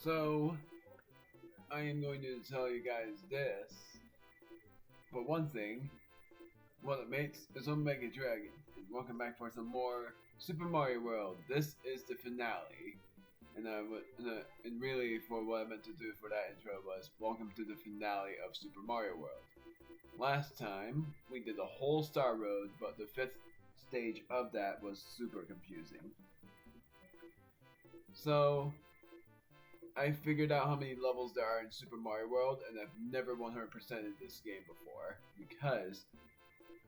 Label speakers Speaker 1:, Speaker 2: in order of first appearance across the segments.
Speaker 1: So, I am going to tell you guys this. For one thing, what it makes is Omega Dragon. And welcome back for some more Super Mario World. This is the finale. And really, for what I meant to do for that intro was welcome to the finale of Super Mario World. Last time, we did the whole Star Road, but the fifth stage of that was super confusing. So, I figured out how many levels there are in Super Mario World, and I've never 100%ed this game before, because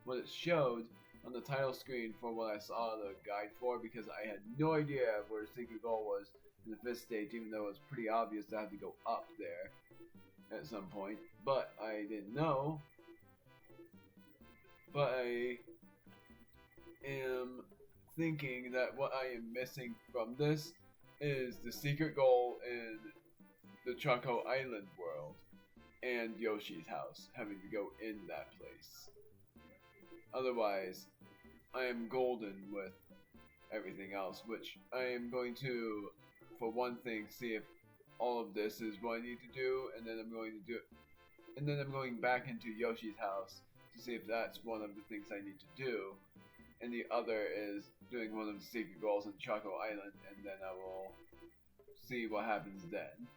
Speaker 1: what it showed on the title screen for what I saw the guide for, because I had no idea where the secret goal was in the fifth stage, even though it was pretty obvious to have to go up there at some point, but I didn't know. But I am thinking that what I am missing from this is the secret goal in the Choco Island world and Yoshi's house, having to go in that place. Otherwise, I am golden with everything else, which I am going to, for one thing, see if all of this is what I need to do, and then I'm going back into Yoshi's house to see if that's one of the things I need to do, and the other is doing one of the secret goals in Choco Island, and then I will see what happens then.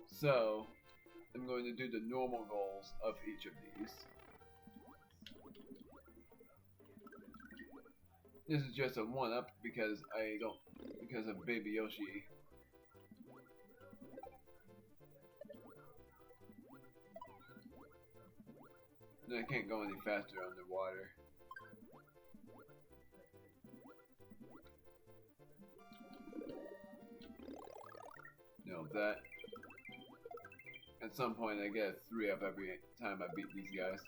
Speaker 1: So, I'm going to do the normal goals of each of these. This is just a 1-up because of Baby Yoshi. And I can't go any faster underwater. No, that. At some point I get a 3-up every time I beat these guys.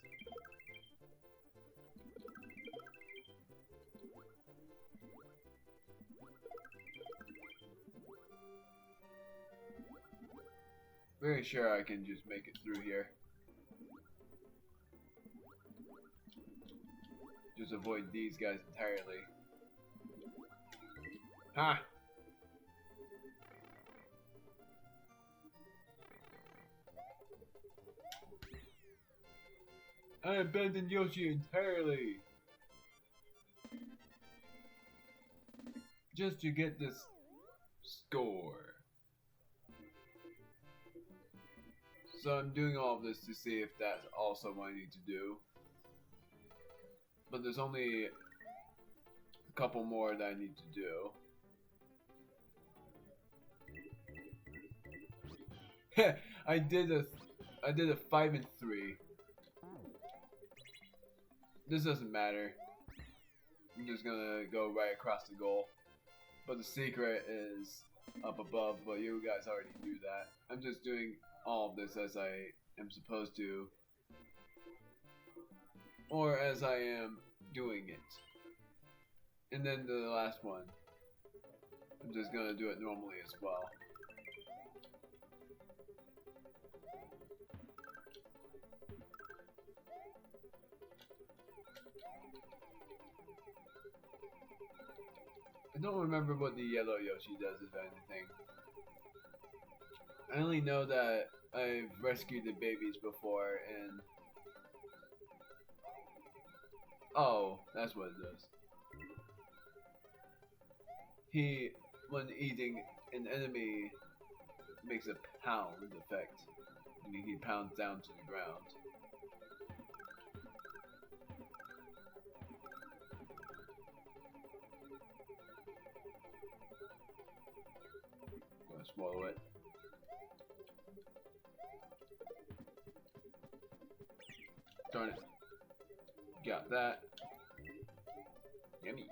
Speaker 1: Very sure I can just make it through here. Just avoid these guys entirely. Ha! I abandoned Yoshi entirely! Just to get this score. So I'm doing all of this to see if that's also what I need to do. But there's only a couple more that I need to do. I did a 5 and 3. This doesn't matter. I'm just gonna go right across the goal. But the secret is up above, but you guys already knew that. I'm just doing all of this as I am supposed to. Or as I am doing it. And then the last one, I'm just gonna do it normally as well. I don't remember what the yellow Yoshi does, if anything. I only know that I've rescued the babies before, and... Oh, that's what it does. He, when eating an enemy, makes a pound effect. Meaning he pounds down to the ground. Gonna swallow it. Darn it. Got that. Yummy.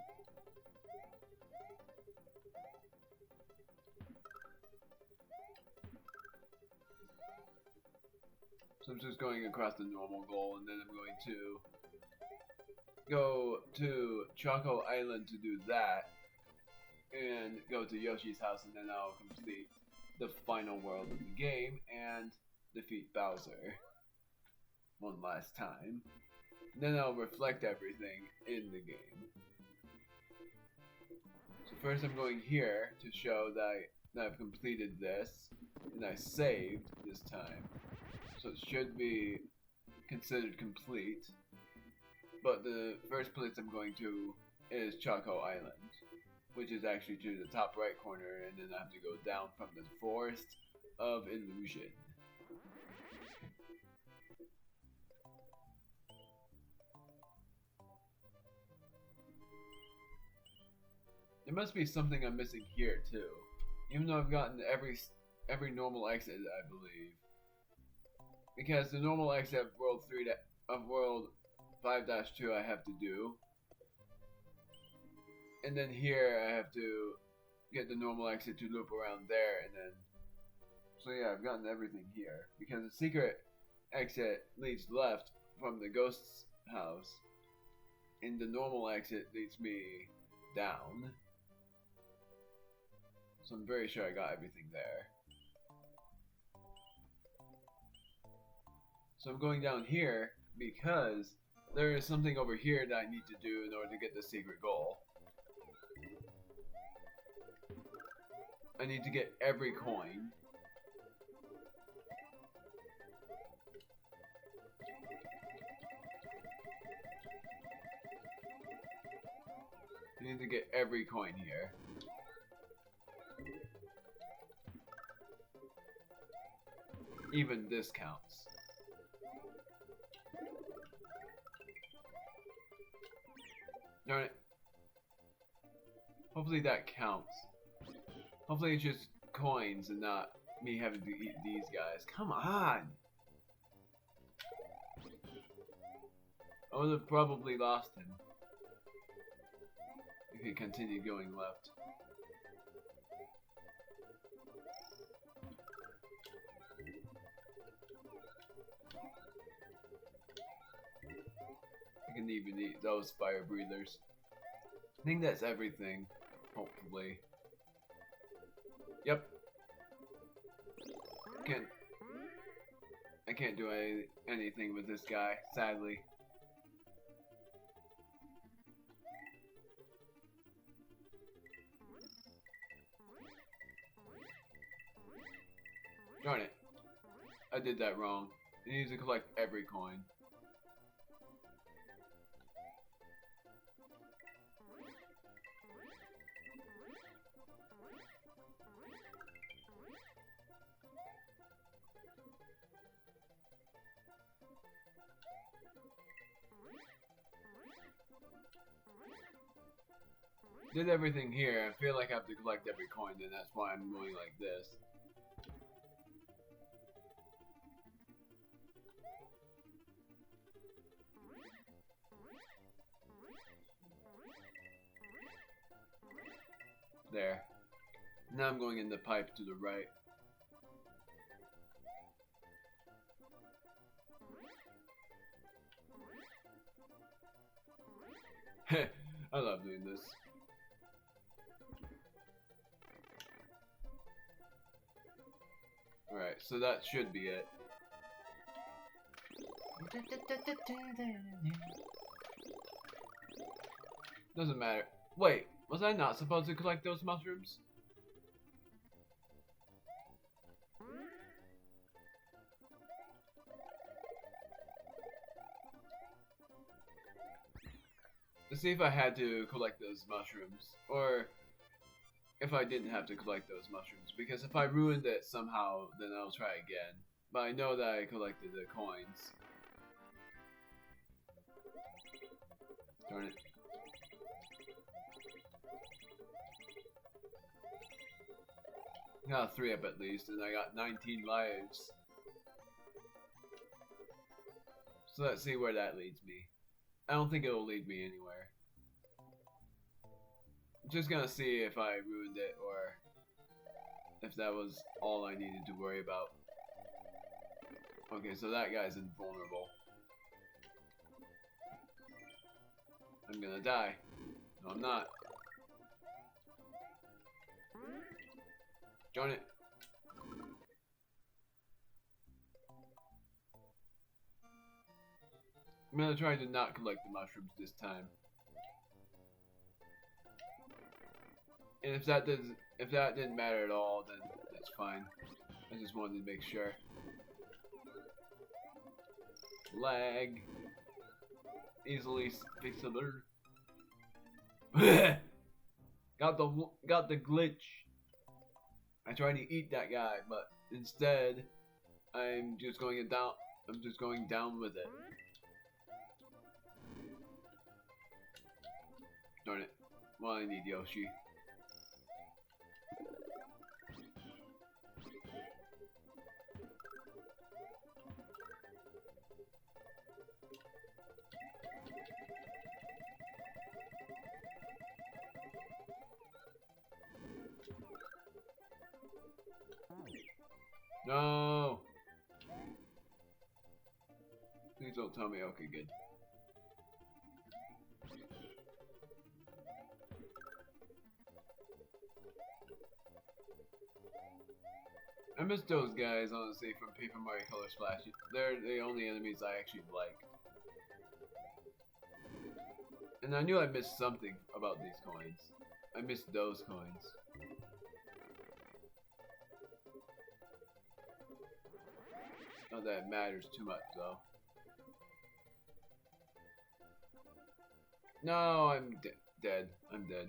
Speaker 1: So I'm just going across the normal goal, and then I'm going to go to Choco Island to do that, and go to Yoshi's house, and then I'll complete the final world of the game and defeat Bowser one last time. And then I'll reflect everything in the game. So first I'm going here to show that I've completed this, and I saved this time. So it should be considered complete. But the first place I'm going to is Choco Island, which is actually to the top right corner, and then I have to go down from the Forest of Illusion. There must be something I'm missing here too, even though I've gotten every normal exit, I believe. Because the normal exit of World 5-2 I have to do, and then here I have to get the normal exit to loop around there, and then so yeah, I've gotten everything here because the secret exit leads left from the ghost's house, and the normal exit leads me down. So I'm very sure I got everything there. So I'm going down here because there is something over here that I need to do in order to get the secret goal. I need to get every coin. I need to get every coin here. Even this counts. Darn it. Hopefully that counts. Hopefully it's just coins and not me having to eat these guys. Come on! I would have probably lost him if he continued going left. I can even eat those fire breathers. I think that's everything, hopefully. Yep. I can't do anything with this guy, sadly. Darn it. I did that wrong. I need to collect every coin. Did everything here. I feel like I have to collect every coin, and that's why I'm going like this. There. Now I'm going in the pipe to the right. I love doing this. Alright, so that should be it. Doesn't matter. Wait, was I not supposed to collect those mushrooms? To see if I had to collect those mushrooms, or if I didn't have to collect those mushrooms, because if I ruined it somehow, then I'll try again. But I know that I collected the coins. Darn it. I got 3 up at least, and I got 19 lives. So let's see where that leads me. I don't think it'll lead me anywhere. I'm just gonna see if I ruined it or if that was all I needed to worry about. Okay, so that guy's invulnerable. I'm gonna die. No, I'm not. Darn it. I'm gonna try to not collect the mushrooms this time. And if that didn't matter at all, then it's fine. I just wanted to make sure. Lag. Easily fixable. got the glitch. I tried to eat that guy, but instead I'm just going down. I'm just going down with it. Darn it. Well, I need Yoshi. No! Please don't tell me, okay, good. I miss those guys, honestly, from Paper Mario Color Splash. They're the only enemies I actually like. And I knew I missed something about these coins. I missed those coins. Not that it matters too much, though. No, I'm dead. I'm dead.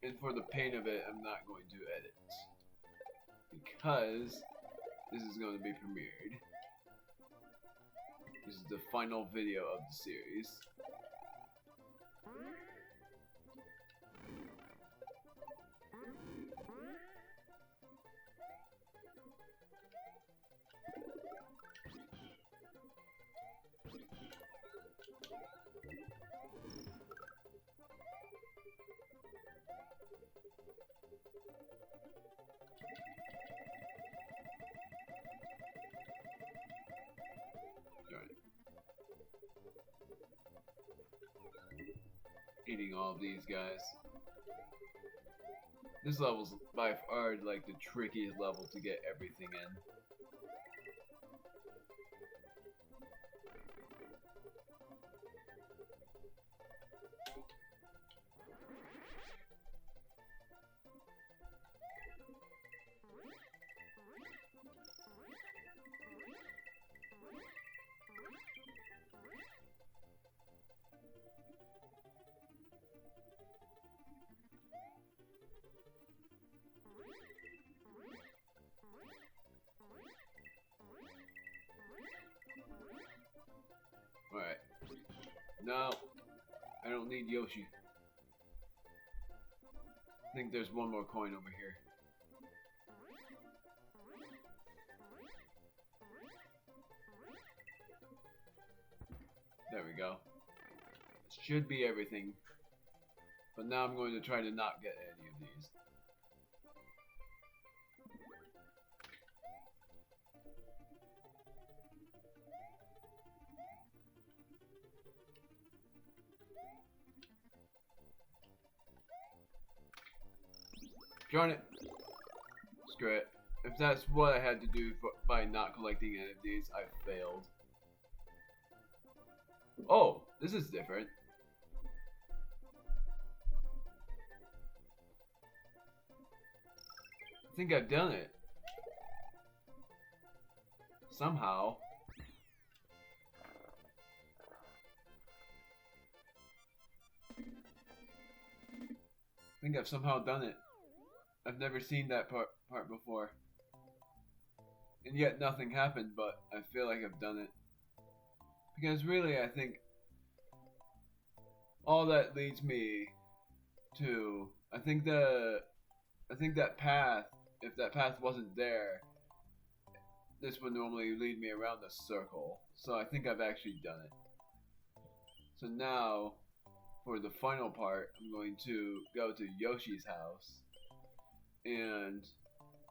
Speaker 1: And for the pain of it, I'm not going to edit. Because this is going to be premiered. This is the final video of the series. Eating all of these guys. This level's by far like the trickiest level to get everything in. Alright. No. I don't need Yoshi. I think there's one more coin over here. There we go. Should be everything. But now I'm going to try to not get any of these. Darn it. Screw it. If that's what I had to do by not collecting any of these, I failed. Oh, this is different. I think I've done it. Somehow. I think I've somehow done it. I've never seen that part before. And yet nothing happened, but I feel like I've done it. Because really, I think all that leads me to, I think that path, if that path wasn't there, this would normally lead me around a circle. So I think I've actually done it. So now, for the final part, I'm going to go to Yoshi's house. And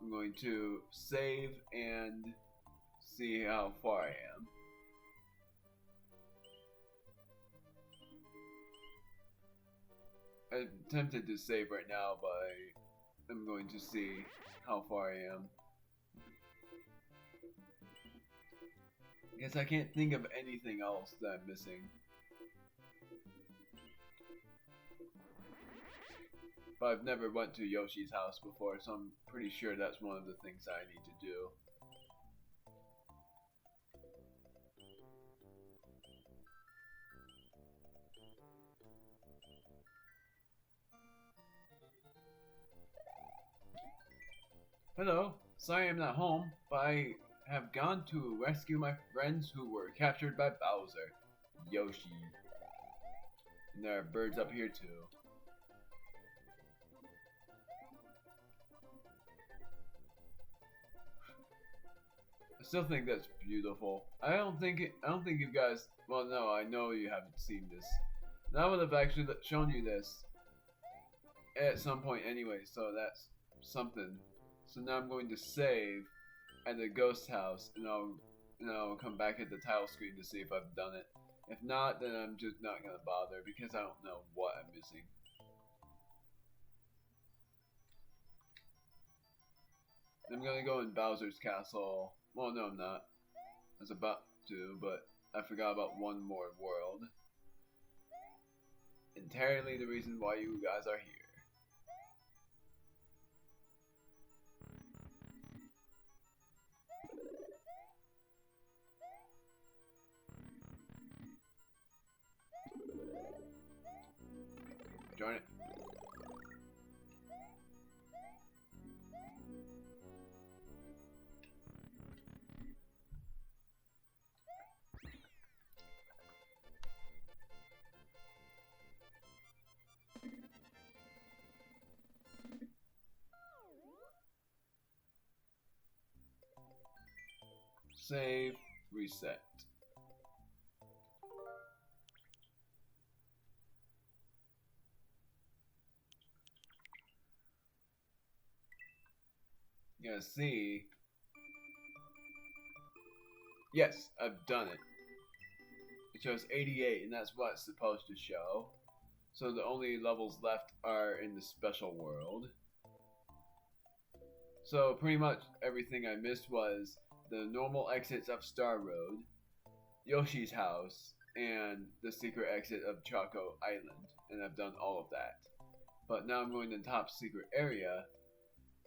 Speaker 1: I'm going to save and see how far I am. I'm tempted to save right now, but I'm going to see how far I am. Guess I can't think of anything else that I'm missing. But I've never went to Yoshi's house before, so I'm pretty sure that's one of the things I need to do. Hello, sorry I'm not home, but I have gone to rescue my friends who were captured by Bowser. Yoshi. And there are birds up here too. I still think that's beautiful. I don't think you guys, well no, I know you haven't seen this. And I would have actually shown you this at some point anyway, so that's something. So now I'm going to save at the ghost house, and I'll come back at the title screen to see if I've done it. If not, then I'm just not gonna bother because I don't know what I'm missing. I'm gonna go in Bowser's castle. Well, no, I'm not. I was about to, but I forgot about one more world. Entirely the reason why you guys are here. Join it. Save, reset. You gotta see. Yes, I've done it. It shows 88, and that's what it's supposed to show. So the only levels left are in the special world. So pretty much everything I missed was the normal exits of Star Road, Yoshi's house, and the secret exit of Choco Island. And I've done all of that. But now I'm going to the top secret area,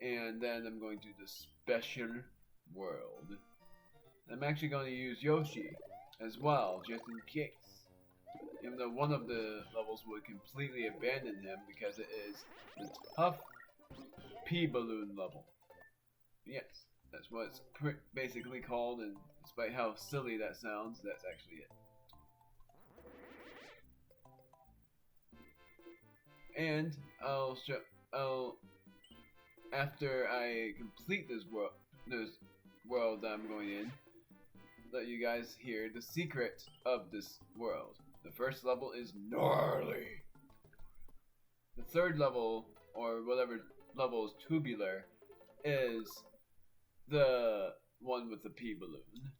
Speaker 1: and then I'm going to the special world. I'm actually going to use Yoshi as well, just in case. Even though one of the levels would completely abandon him because it is the tough P-balloon level. Yes, that's what it's basically called, and despite how silly that sounds, that's actually it. And after I complete this world that I'm going in, let you guys hear the secret of this world. The first level is gnarly. The third level, or whatever level is tubular, is the one with the P-balloon.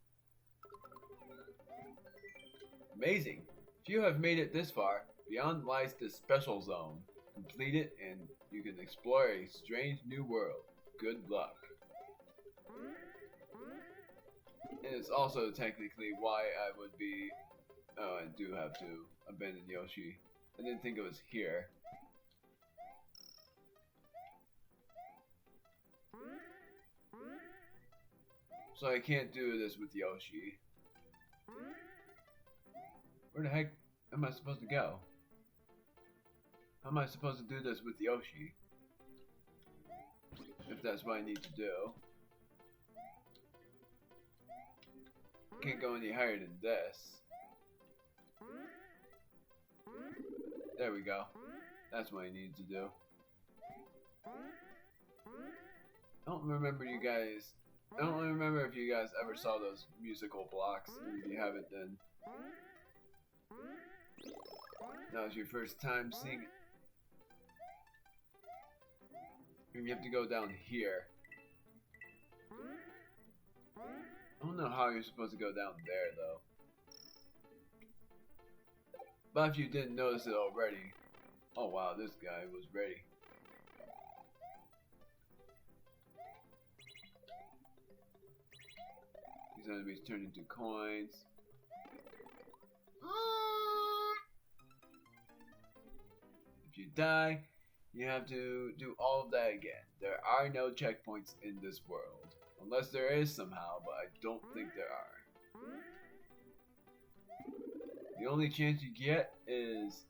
Speaker 1: Amazing! If you have made it this far, beyond lies the special zone. Complete it and you can explore a strange new world. Good luck. And it's also technically why I would be... Oh, I do have to abandon Yoshi. I didn't think it was here. So I can't do this with Yoshi. Where the heck am I supposed to go? How am I supposed to do this with Yoshi? If that's what I need to do. Can't go any higher than this. There we go. That's what I need to do. I don't remember if you guys ever saw those musical blocks. And if you haven't, then that was your first time seeing it. And you have to go down here. I don't know how you're supposed to go down there, though. But if you didn't notice it already... Oh wow, this guy was ready. He's These enemies turn into coins. If you die, you have to do all of that again. There are no checkpoints in this world. Unless there is somehow, but I don't think there are. The only chance you get is...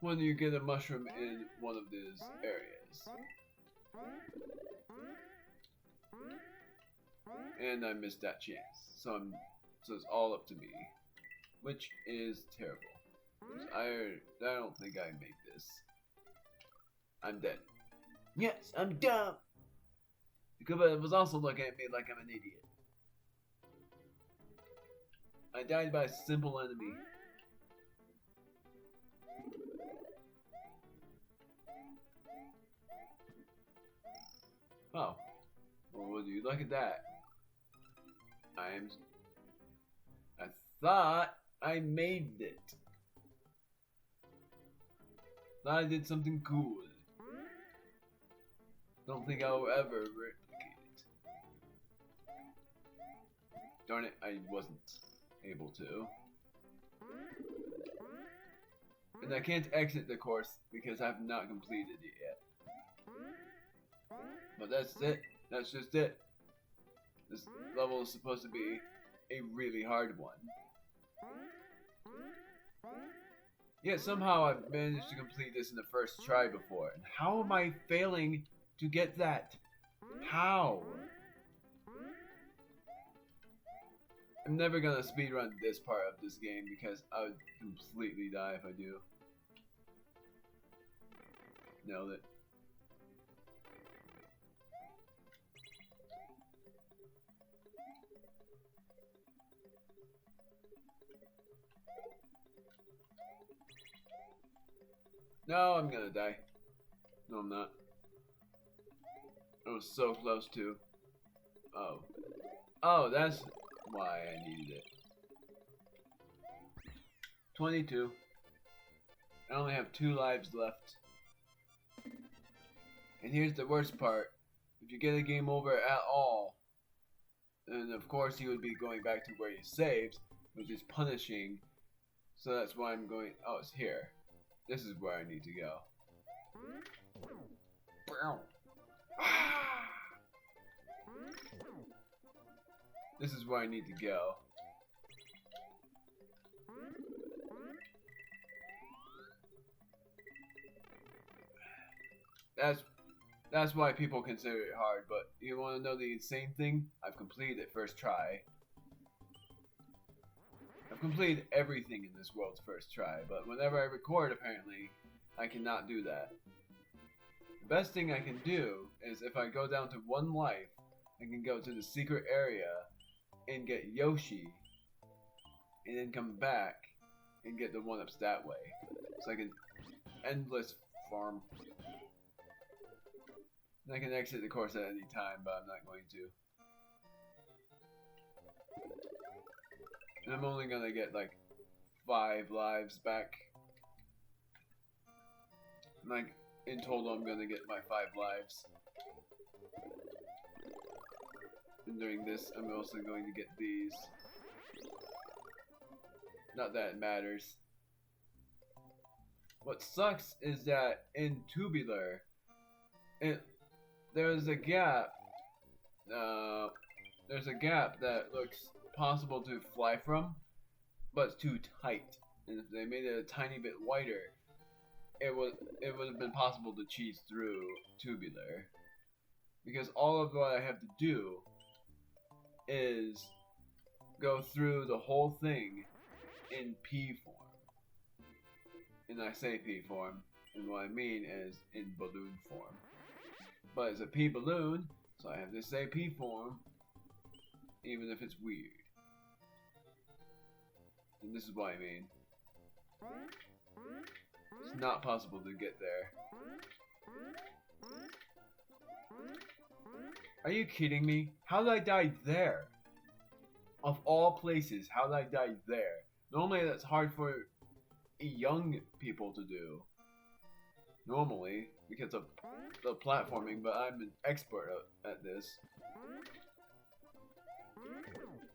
Speaker 1: when you get a mushroom in one of these areas. And I missed that chance. So it's all up to me. Which is terrible. I don't think I made this. I'm dead. Yes, I'm dumb! But it was also looking at me like I'm an idiot. I died by a simple enemy. Oh. Well, would you look at that? I thought I made it. Thought I did something cool. Don't think I'll ever replicate it. Darn it, I wasn't able to. And I can't exit the course because I have not completed it yet. But that's it. That's just it. This level is supposed to be a really hard one. Yet somehow I've managed to complete this in the first try before. And how am I failing to get that? How? I'm never gonna speedrun this part of this game because I would completely die if I do. Nailed it. No, I'm gonna die. No, I'm not. I was so close to. Oh. Oh, that's why I needed it. 22. I only have 2 lives left. And here's the worst part. If you get a game over at all, then of course you would be going back to where you saved, which is punishing. So that's why I'm going. Oh, it's here. This is where I need to go. This is where I need to go. That's why people consider it hard, but you want to know the insane thing? I've completed it first try. I've completed everything in this world's first try, but whenever I record, apparently, I cannot do that. The best thing I can do is if I go down to 1 life, I can go to the secret area and get Yoshi, and then come back and get the 1-ups that way. So I can endless farm. And I can exit the course at any time, but I'm not going to. And I'm only gonna get like 5 lives back. Like, in total I'm gonna get my 5 lives. And during this, I'm also going to get these. Not that it matters. What sucks is that in Tubular, there's a gap. There's a gap that looks possible to fly from, but it's too tight. And if they made it a tiny bit wider, it would have been possible to cheese through Tubular. Because all of what I have to do is go through the whole thing in P form. And I say P form, and what I mean is in balloon form. But it's a P balloon, so I have to say P form, even if it's weird. And this is what I mean. It's not possible to get there. Are you kidding me? How did I die there? Of all places, how did I die there? Normally that's hard for young people to do normally because of the platforming, but I'm an expert at this.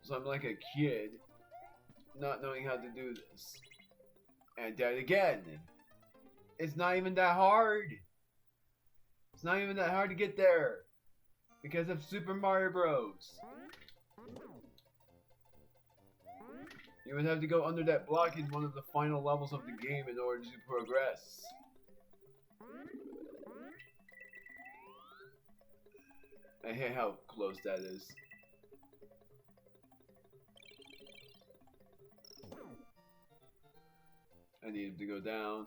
Speaker 1: So I'm like a kid not knowing how to do this. And died again. It's not even that hard. It's not even that hard to get there because of Super Mario Bros. You would have to go under that block in one of the final levels of the game in order to progress. I hate how close that is. I need to go down.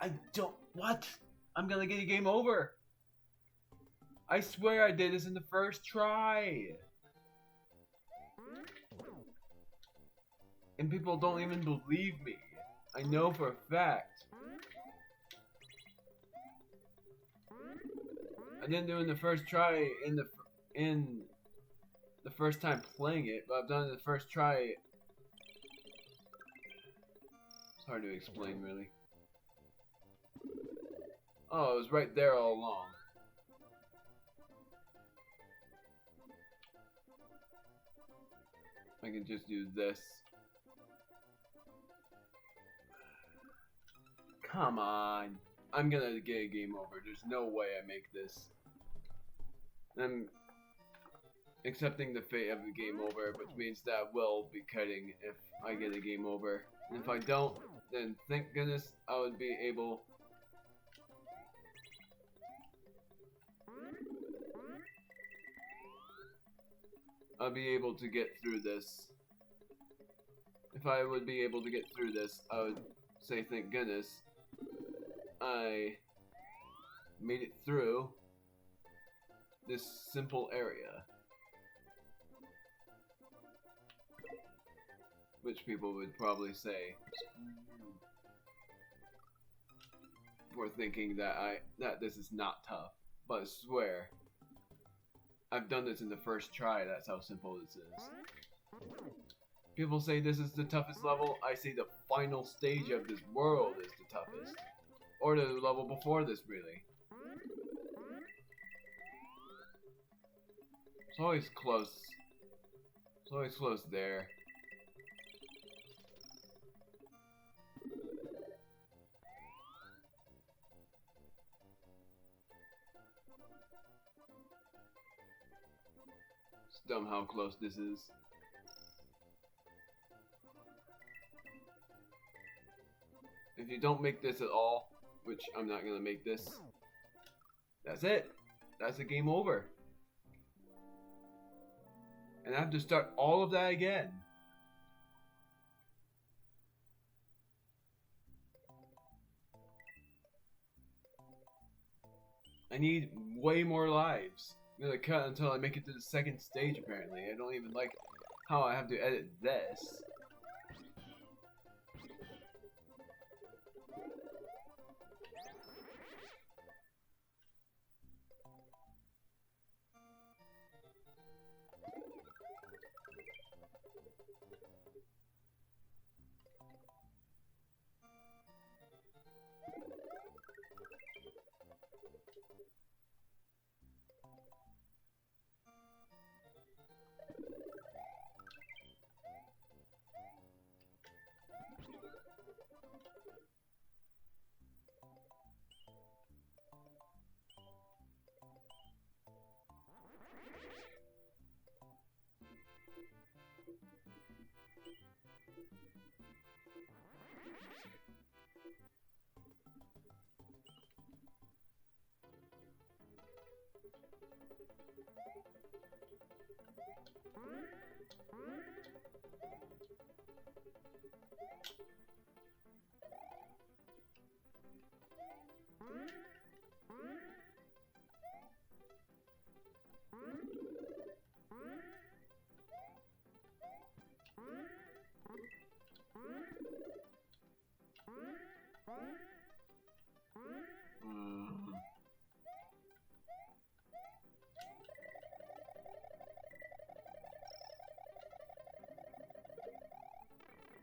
Speaker 1: I don't... What? I'm gonna get a game over. I swear I did this in the first try. And people don't even believe me. I know for a fact. I didn't do it in the first try in the first time playing it, but I've done it in the first try. It's hard to explain, really. Oh, it was right there all along. I can just do this. Come on. I'm gonna get a game over. There's no way I make this. I'm accepting the fate of the game over, which means that I will be cutting if I get a game over. And if I don't, then thank goodness I would be able... I'll be able to get through this. If I would be able to get through this, I would say thank goodness I made it through this simple area. Which people would probably say for thinking that this is not tough. But I swear, I've done this in the first try. That's how simple this is. People say this is the toughest level. I say the final stage of this world is the toughest. Or the level before this, really. It's always close. It's always close there. It's dumb how close this is. If you don't make this at all, which I'm not gonna make this, that's it. That's the game over. And I have to start all of that again. I need way more lives. I'm gonna cut until I make it to the second stage, apparently. I don't even like how I have to edit this.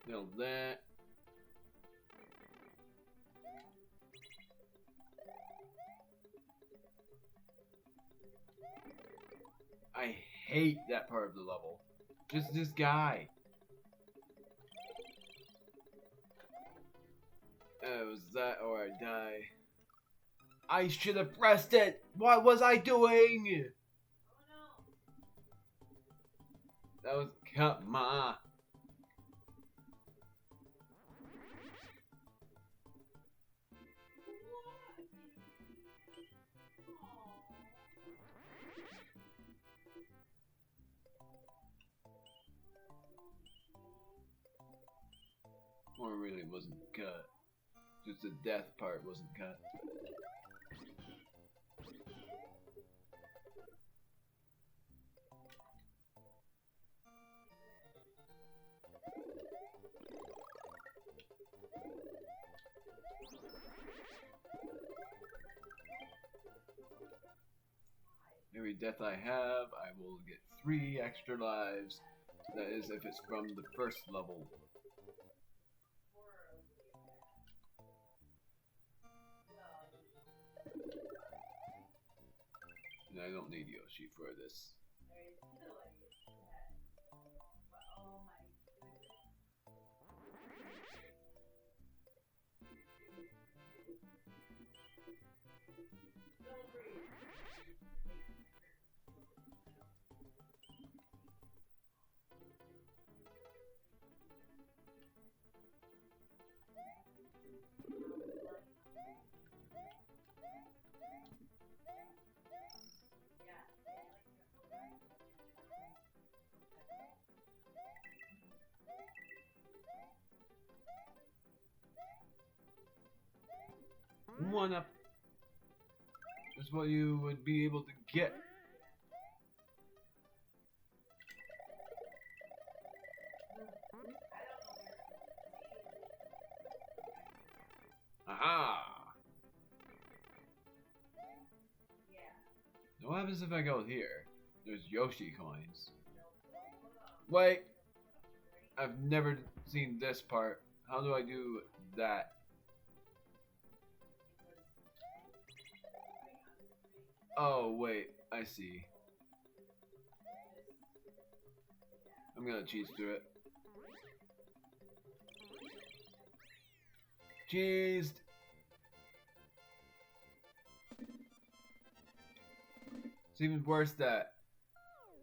Speaker 1: Nailed that. I hate that part of the level. Just this guy. It was that or I die. I should have pressed it! What was I doing? That was, come on. Or really wasn't cut. Just the death part wasn't cut. Every death I have, I will get 3 extra lives. That is if it's from the first level. And I don't need Yoshi for this. One up. That's what you would be able to get. Aha! Now what happens if I go here? There's Yoshi coins. Wait! I've never seen this part. How do I do that? Oh, wait. I see. I'm gonna cheese through it. Cheesed! It's even worse that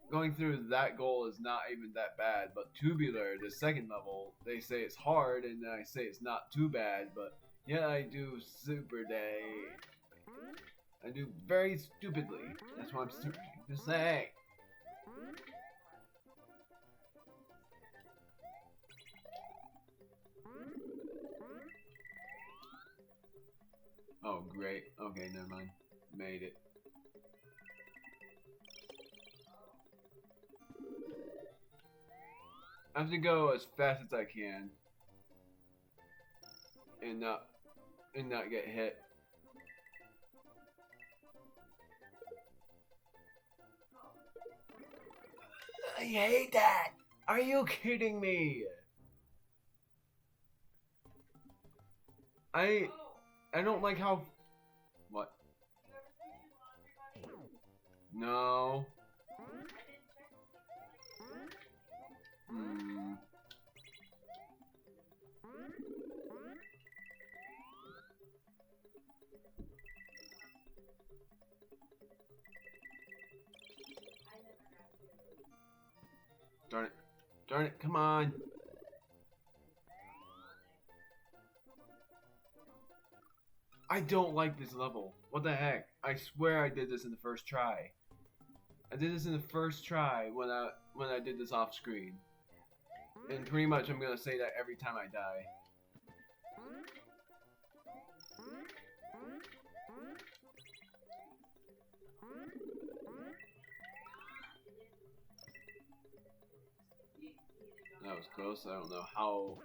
Speaker 1: going through that goal is not even that bad, but Tubular, the second level, they say it's hard, and I say it's not too bad, but yeah, I do super day. I do very stupidly. That's what I'm trying to say. Oh, great. Okay, never mind. Made it. I have to go as fast as I can and not get hit. I hate that! Are you kidding me? I don't like how... What? No. Darn it. Darn it, come on. I don't like this level. What the heck? I swear I did this in the first try. I did this in the first try when I did this off screen. And pretty much I'm gonna say that every time I die. That was close. I don't know how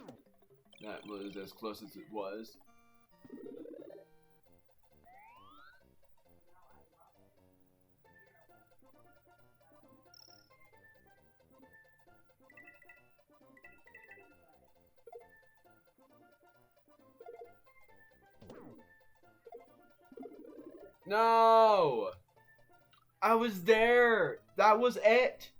Speaker 1: that was as close as it was. No! I was there! That was it!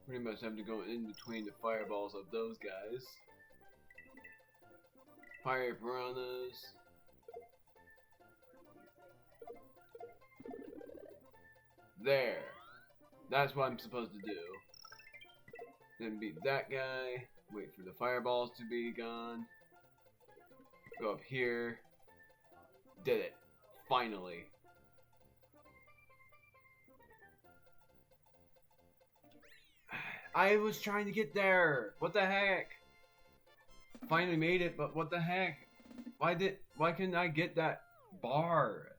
Speaker 1: Pretty much have to go in between the fireballs of those guys. Fire piranhas. There. That's what I'm supposed to do. Then beat that guy. Wait for the fireballs to be gone. Go up here. Did it. Finally. I was trying to get there. What the heck? Finally made it, but what the heck? Why couldn't I get that bar?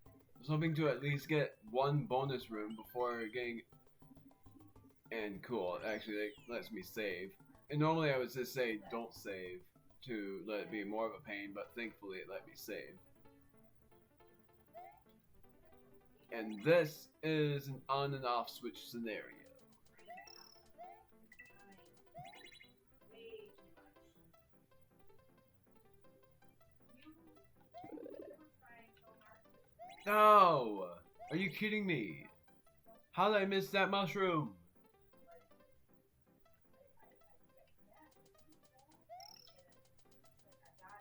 Speaker 1: I was hoping to at least get one bonus room before getting. And cool, actually it lets me save. And normally I would just say don't save to let it be more of a pain, but thankfully it let me save. And this is an on and off switch scenario. No! Are you kidding me? How did I miss that mushroom?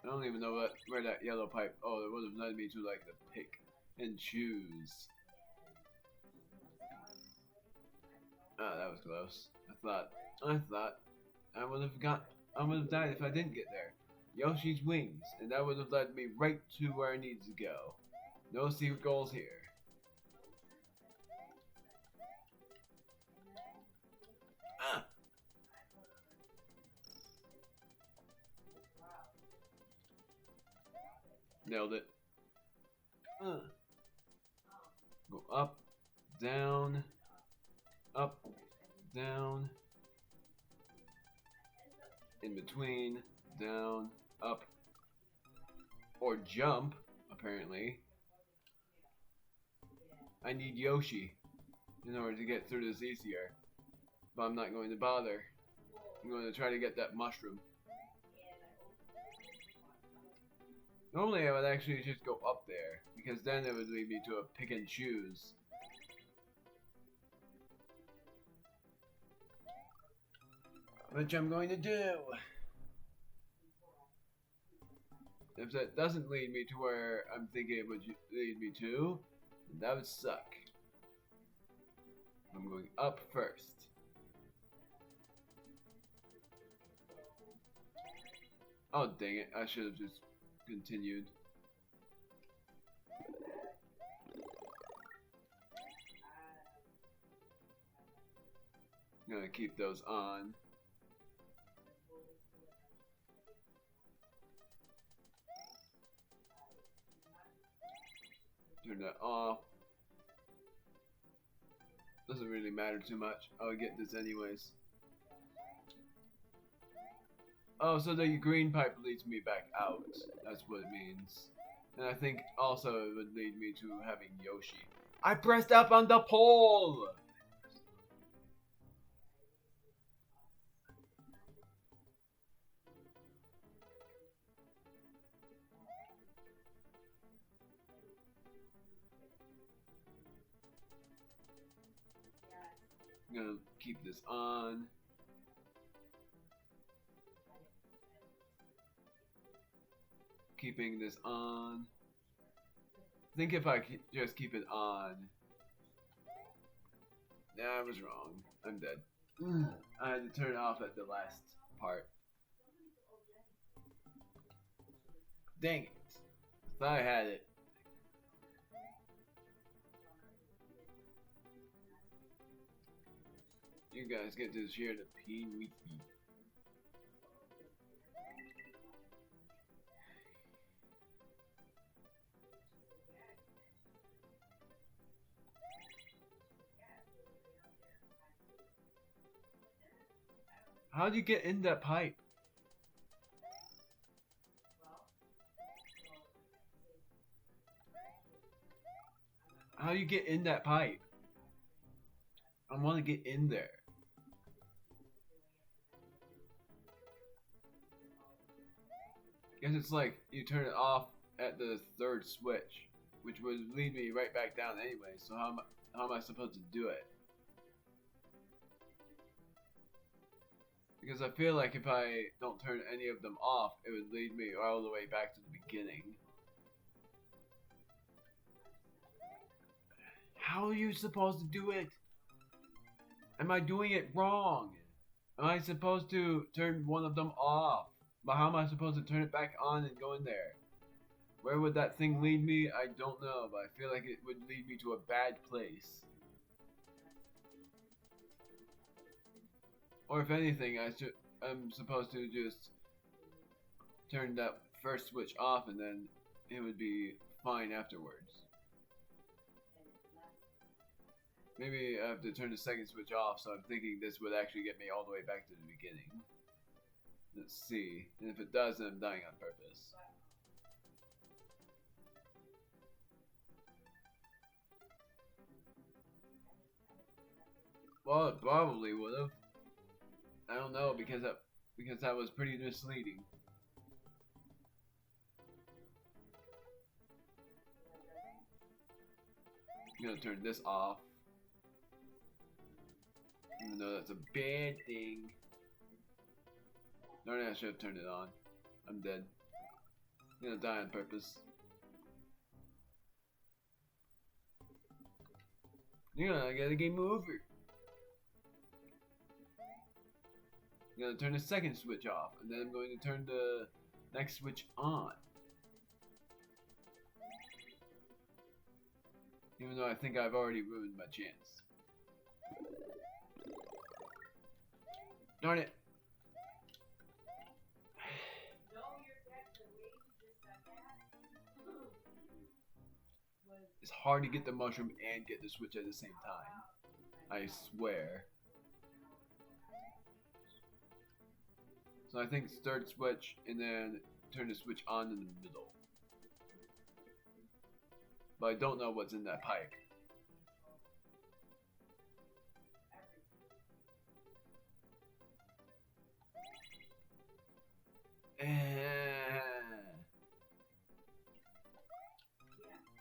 Speaker 1: I don't even know where that yellow pipe. Oh, it would have led me to like the pick and choose. Oh, that was close. I thought I would have died if I didn't get there. Yoshi's wings, and that would have led me right to where I needed to go. No secret goals here. Ah. Nailed it. Go up, down, in between, down, up, or jump, apparently. I need Yoshi in order to get through this easier, but I'm not going to bother. I'm going to try to get that mushroom. Normally I would actually just go up there, because then it would lead me to a pick and choose. Which I'm going to do. If that doesn't lead me to where I'm thinking it would lead me to, then that would suck. I'm going up first. Oh dang it, I should have just continued. I'm gonna keep those on. Turn that off. Doesn't really matter too much. I'll get this anyways. Oh, so the green pipe leads me back out. That's what it means. And I think also it would lead me to having Yoshi. I pressed up on the pole! I'm gonna keep this on. Keeping this on. I think if I just keep it on. Nah, I was wrong. I'm dead. I had to turn it off at the last part. Dang it. I thought I had it. You guys get to share the pain with me. How do you get in that pipe? How do you get in that pipe? I want to get in there. Guess it's like you turn it off at the third switch, which would lead me right back down anyway. So how am I supposed to do it? Because I feel like if I don't turn any of them off, it would lead me all the way back to the beginning. How are you supposed to do it? Am I doing it wrong? Am I supposed to turn one of them off? But how am I supposed to turn it back on and go in there? Where would that thing lead me? I don't know, but I feel like it would lead me to a bad place. Or if anything, I'm supposed to just turn that first switch off and then it would be fine afterwards. Maybe I have to turn the second switch off, so I'm thinking this would actually get me all the way back to the beginning. Let's see. And if it does, then I'm dying on purpose. Well, it probably would have. I don't know, because that was pretty misleading. I'm gonna turn this off. Even though that's a bad thing. Darn it, I should have turned it on. I'm dead. I'm gonna die on purpose. I gotta game over. I'm gonna turn the second switch off, and then I'm going to turn the next switch on. Even though I think I've already ruined my chance. Darn it! It's hard to get the mushroom and get the switch at the same time. I swear. So I think third switch and then turn the switch on in the middle. But I don't know what's in that pipe.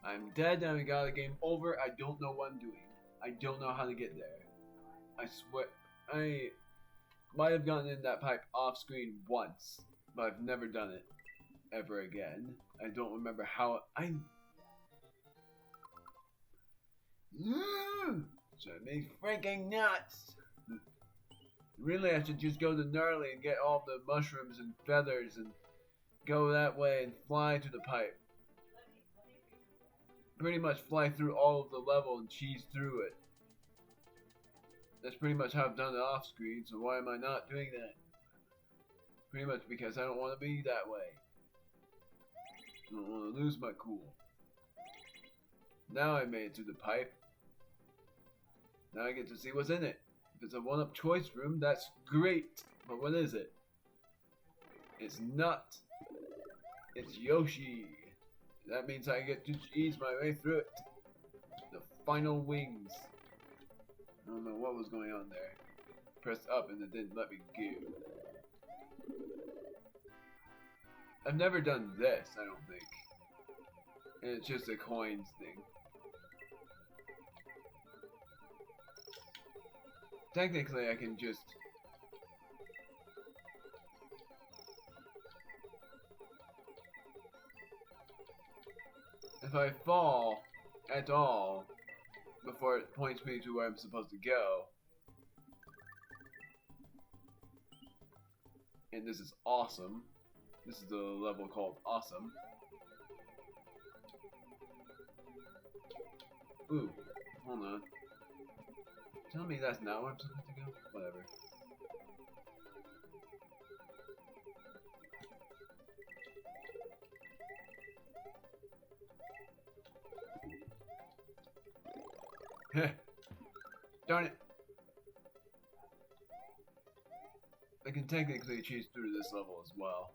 Speaker 1: I'm dead and I got a game over. I don't know what I'm doing. I don't know how to get there. I swear, I might have gotten in that pipe off screen once, but I've never done it ever again. I don't remember how Drive me freaking nuts! Really, I should just go to Gnarly and get all the mushrooms and feathers and go that way and fly to the pipe. Pretty much fly through all of the level and cheese through it. That's pretty much how I've done it off screen, so why am I not doing that? Pretty much because I don't want to be that way. I don't want to lose my cool. Now I made it to the pipe. Now I get to see what's in it. If it's a one-up choice room, that's great. But what is it? It's not. It's Yoshi. That means I get to ease my way through it. The final wings. I don't know what was going on there. Pressed up and it didn't let me go. I've never done this, I don't think. And it's just a coins thing. Technically, I can just... If I fall at all before it points me to where I'm supposed to go, and this is awesome. This is the level called Awesome. Ooh, hold on. Tell me that's not where I'm supposed to go? Whatever. Darn it. I can technically cheese through this level as well.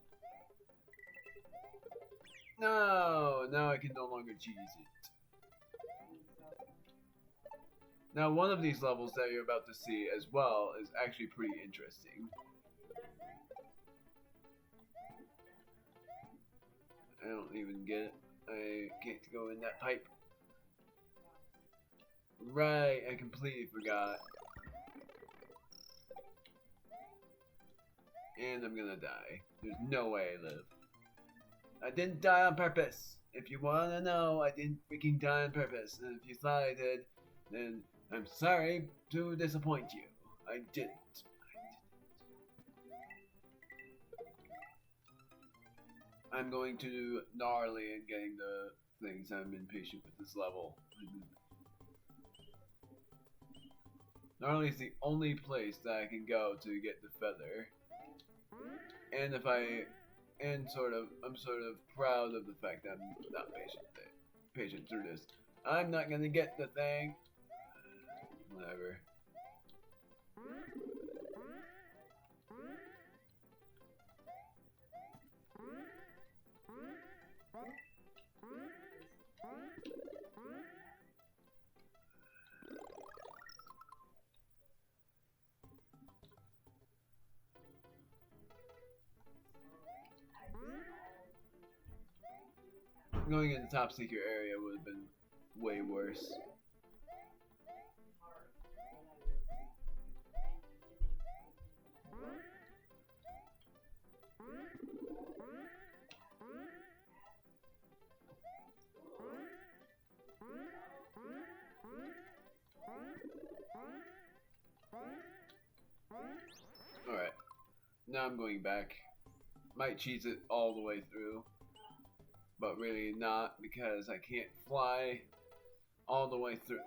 Speaker 1: No! Now I can no longer cheese it. Now one of these levels that you're about to see as well is actually pretty interesting. I don't even get it. I can't go in that pipe. Right, I completely forgot. And I'm gonna die. There's no way I live. I didn't die on purpose. If you wanna know, I didn't freaking die on purpose. And if you thought I did, then I'm sorry to disappoint you. I didn't. I'm going to gnarly and getting the things. I'm impatient with this level. Gnarly is the only place that I can go to get the feather. And I'm sort of proud of the fact that I'm not patient through this. I'm not gonna get the thing. Whatever. Going in the top secret area would have been way worse. Alright, now I'm going back. Might cheese it all the way through, but really not, because I can't fly all the way through.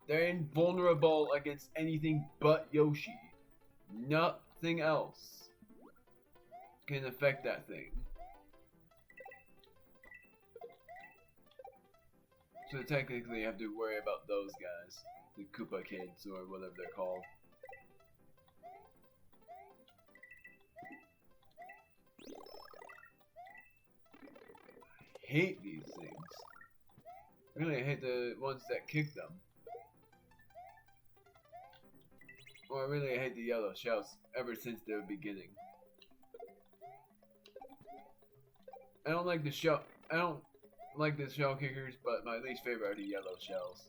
Speaker 1: They're invulnerable against anything but Yoshi. Nothing else can affect that thing. So technically I have to worry about those guys. The Koopa kids, or whatever they're called. I hate these things. Really, I hate the ones that kick them. Or really, I hate the yellow shells ever since the beginning. I don't like the shell kickers, but my least favorite are the yellow shells.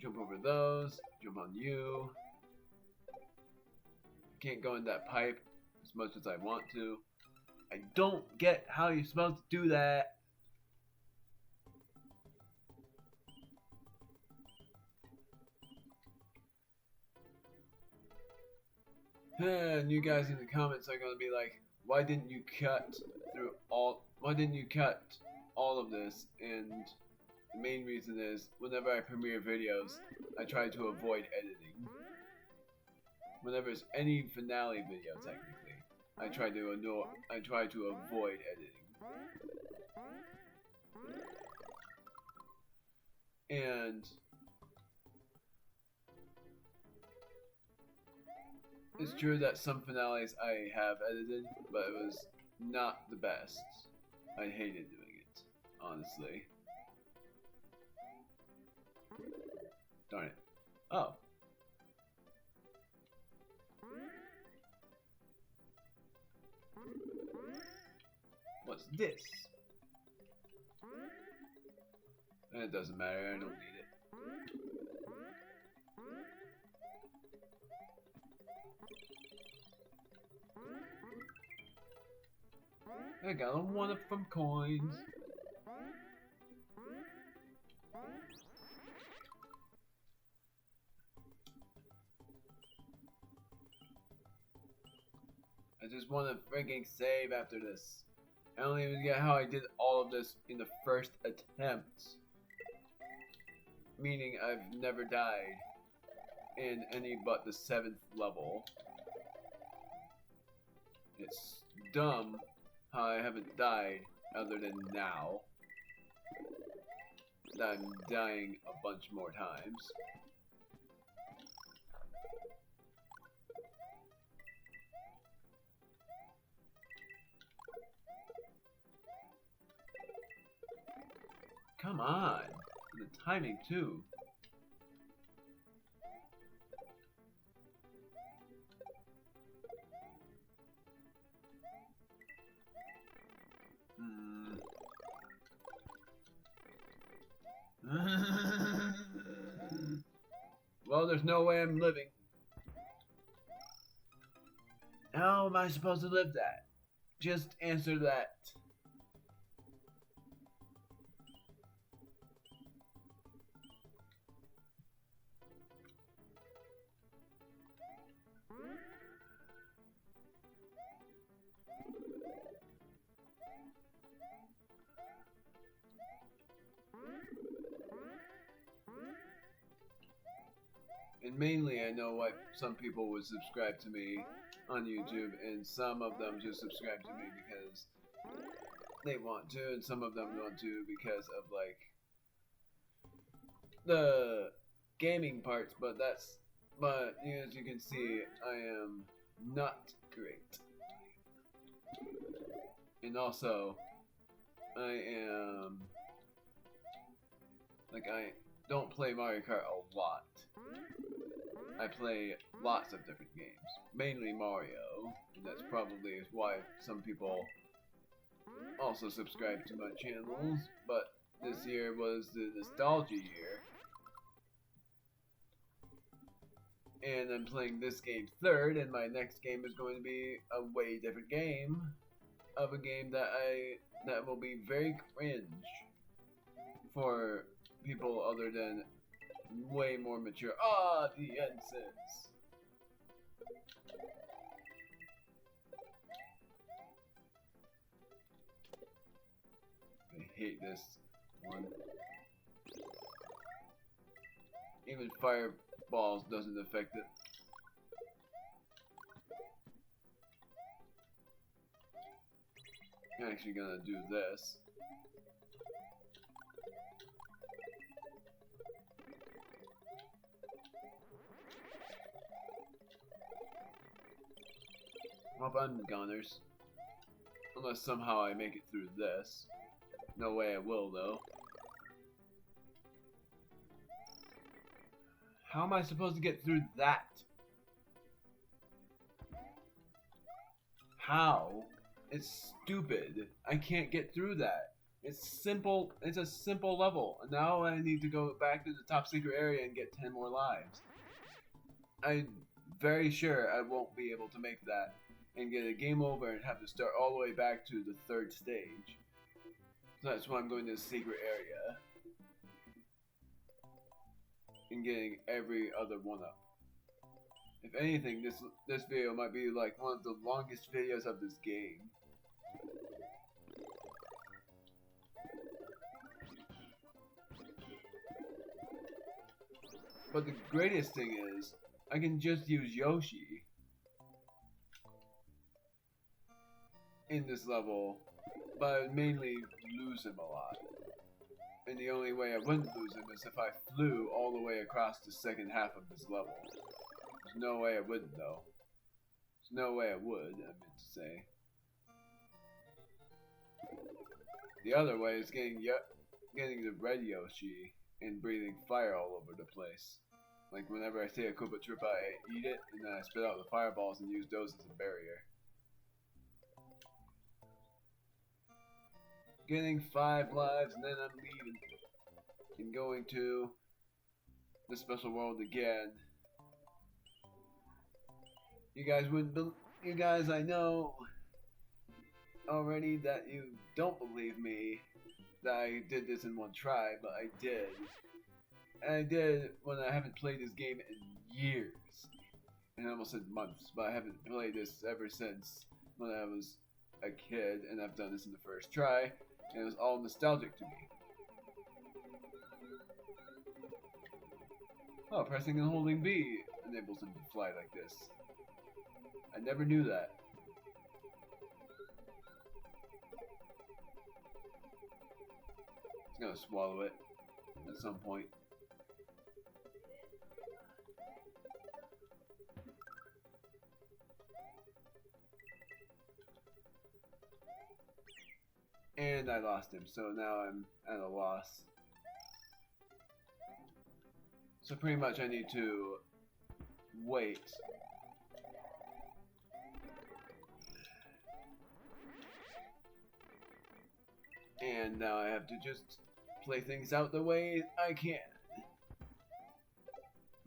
Speaker 1: Jump over those, jump on you. Can't go in that pipe as much as I want to. I don't get how you're supposed to do that. And you guys in the comments are gonna be like, why didn't you cut all of this? And the main reason is, whenever I premiere videos, I try to avoid editing. Whenever it's any finale video, technically, I try to avoid editing. And it's true that some finales I have edited, but it was not the best. I hated doing it, honestly. Darn it. Oh. What's this? It doesn't matter, I don't need it. I got a 1-up from coins. I just want to freaking save after this. I don't even get how I did all of this in the first attempt. Meaning I've never died in any but the 7th level. It's dumb how I haven't died other than now. That I'm dying a bunch more times. Come on. The timing too. Well, there's no way I'm living. How am I supposed to live that? Just answer that. And mainly, I know why some people would subscribe to me on YouTube, and some of them just subscribe to me because they want to, and some of them want to because of like the gaming parts. But as you can see, I am not great, and also I don't play Mario Kart a lot. I play lots of different games, mainly Mario, and that's probably why some people also subscribe to my channels, but this year was the nostalgia year, and I'm playing this game third, and my next game is going to be a way different game, of a game that will be very cringe for people other than way more mature. Ah, the incense. I hate this one. Even fireballs doesn't affect it. I'm actually gonna do this. Hope I'm goners. Unless somehow I make it through this. No way I will, though. How am I supposed to get through that? How? It's stupid. I can't get through that. It's simple. It's a simple level. And now I need to go back to the top secret area and get 10 more lives. I'm very sure I won't be able to make that and get a game over and have to start all the way back to the third stage. So that's why I'm going to the secret area and getting every other one up. If anything, this video might be like one of the longest videos of this game. But the greatest thing is, I can just use Yoshi in this level, but I would mainly lose him a lot. And the only way I wouldn't lose him is if I flew all the way across the second half of this level. There's no way I wouldn't, though. There's no way I would, I meant to say. The other way is getting the red Yoshi and breathing fire all over the place. Like whenever I see a Koopa Troopa, I eat it, and then I spit out the fireballs and use those as a barrier. Getting 5 lives, and then I'm leaving. And going to the special world again. You guys, I know already that you don't believe me that I did this in one try, but I did. And I did when I haven't played this game in years. And I almost said months, but I haven't played this ever since when I was a kid, and I've done this in the first try, and it was all nostalgic to me. Oh, pressing and holding B enables him to fly like this. I never knew that. It's gonna swallow it at some point. And I lost him, so now I'm at a loss. So pretty much I need to wait. And now I have to just play things out the way I can.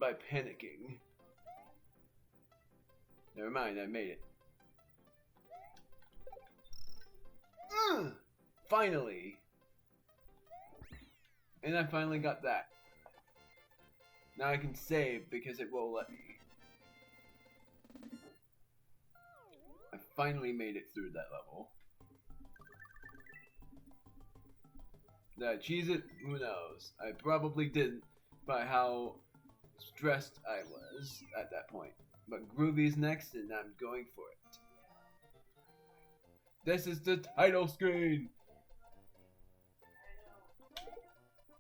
Speaker 1: By panicking. Never mind, I made it. Finally! And I finally got that. Now I can save because it will let me. I finally made it through that level. Did I cheese it? Who knows? I probably didn't by how stressed I was at that point. But Groovy's next and I'm going for it. This is the title screen!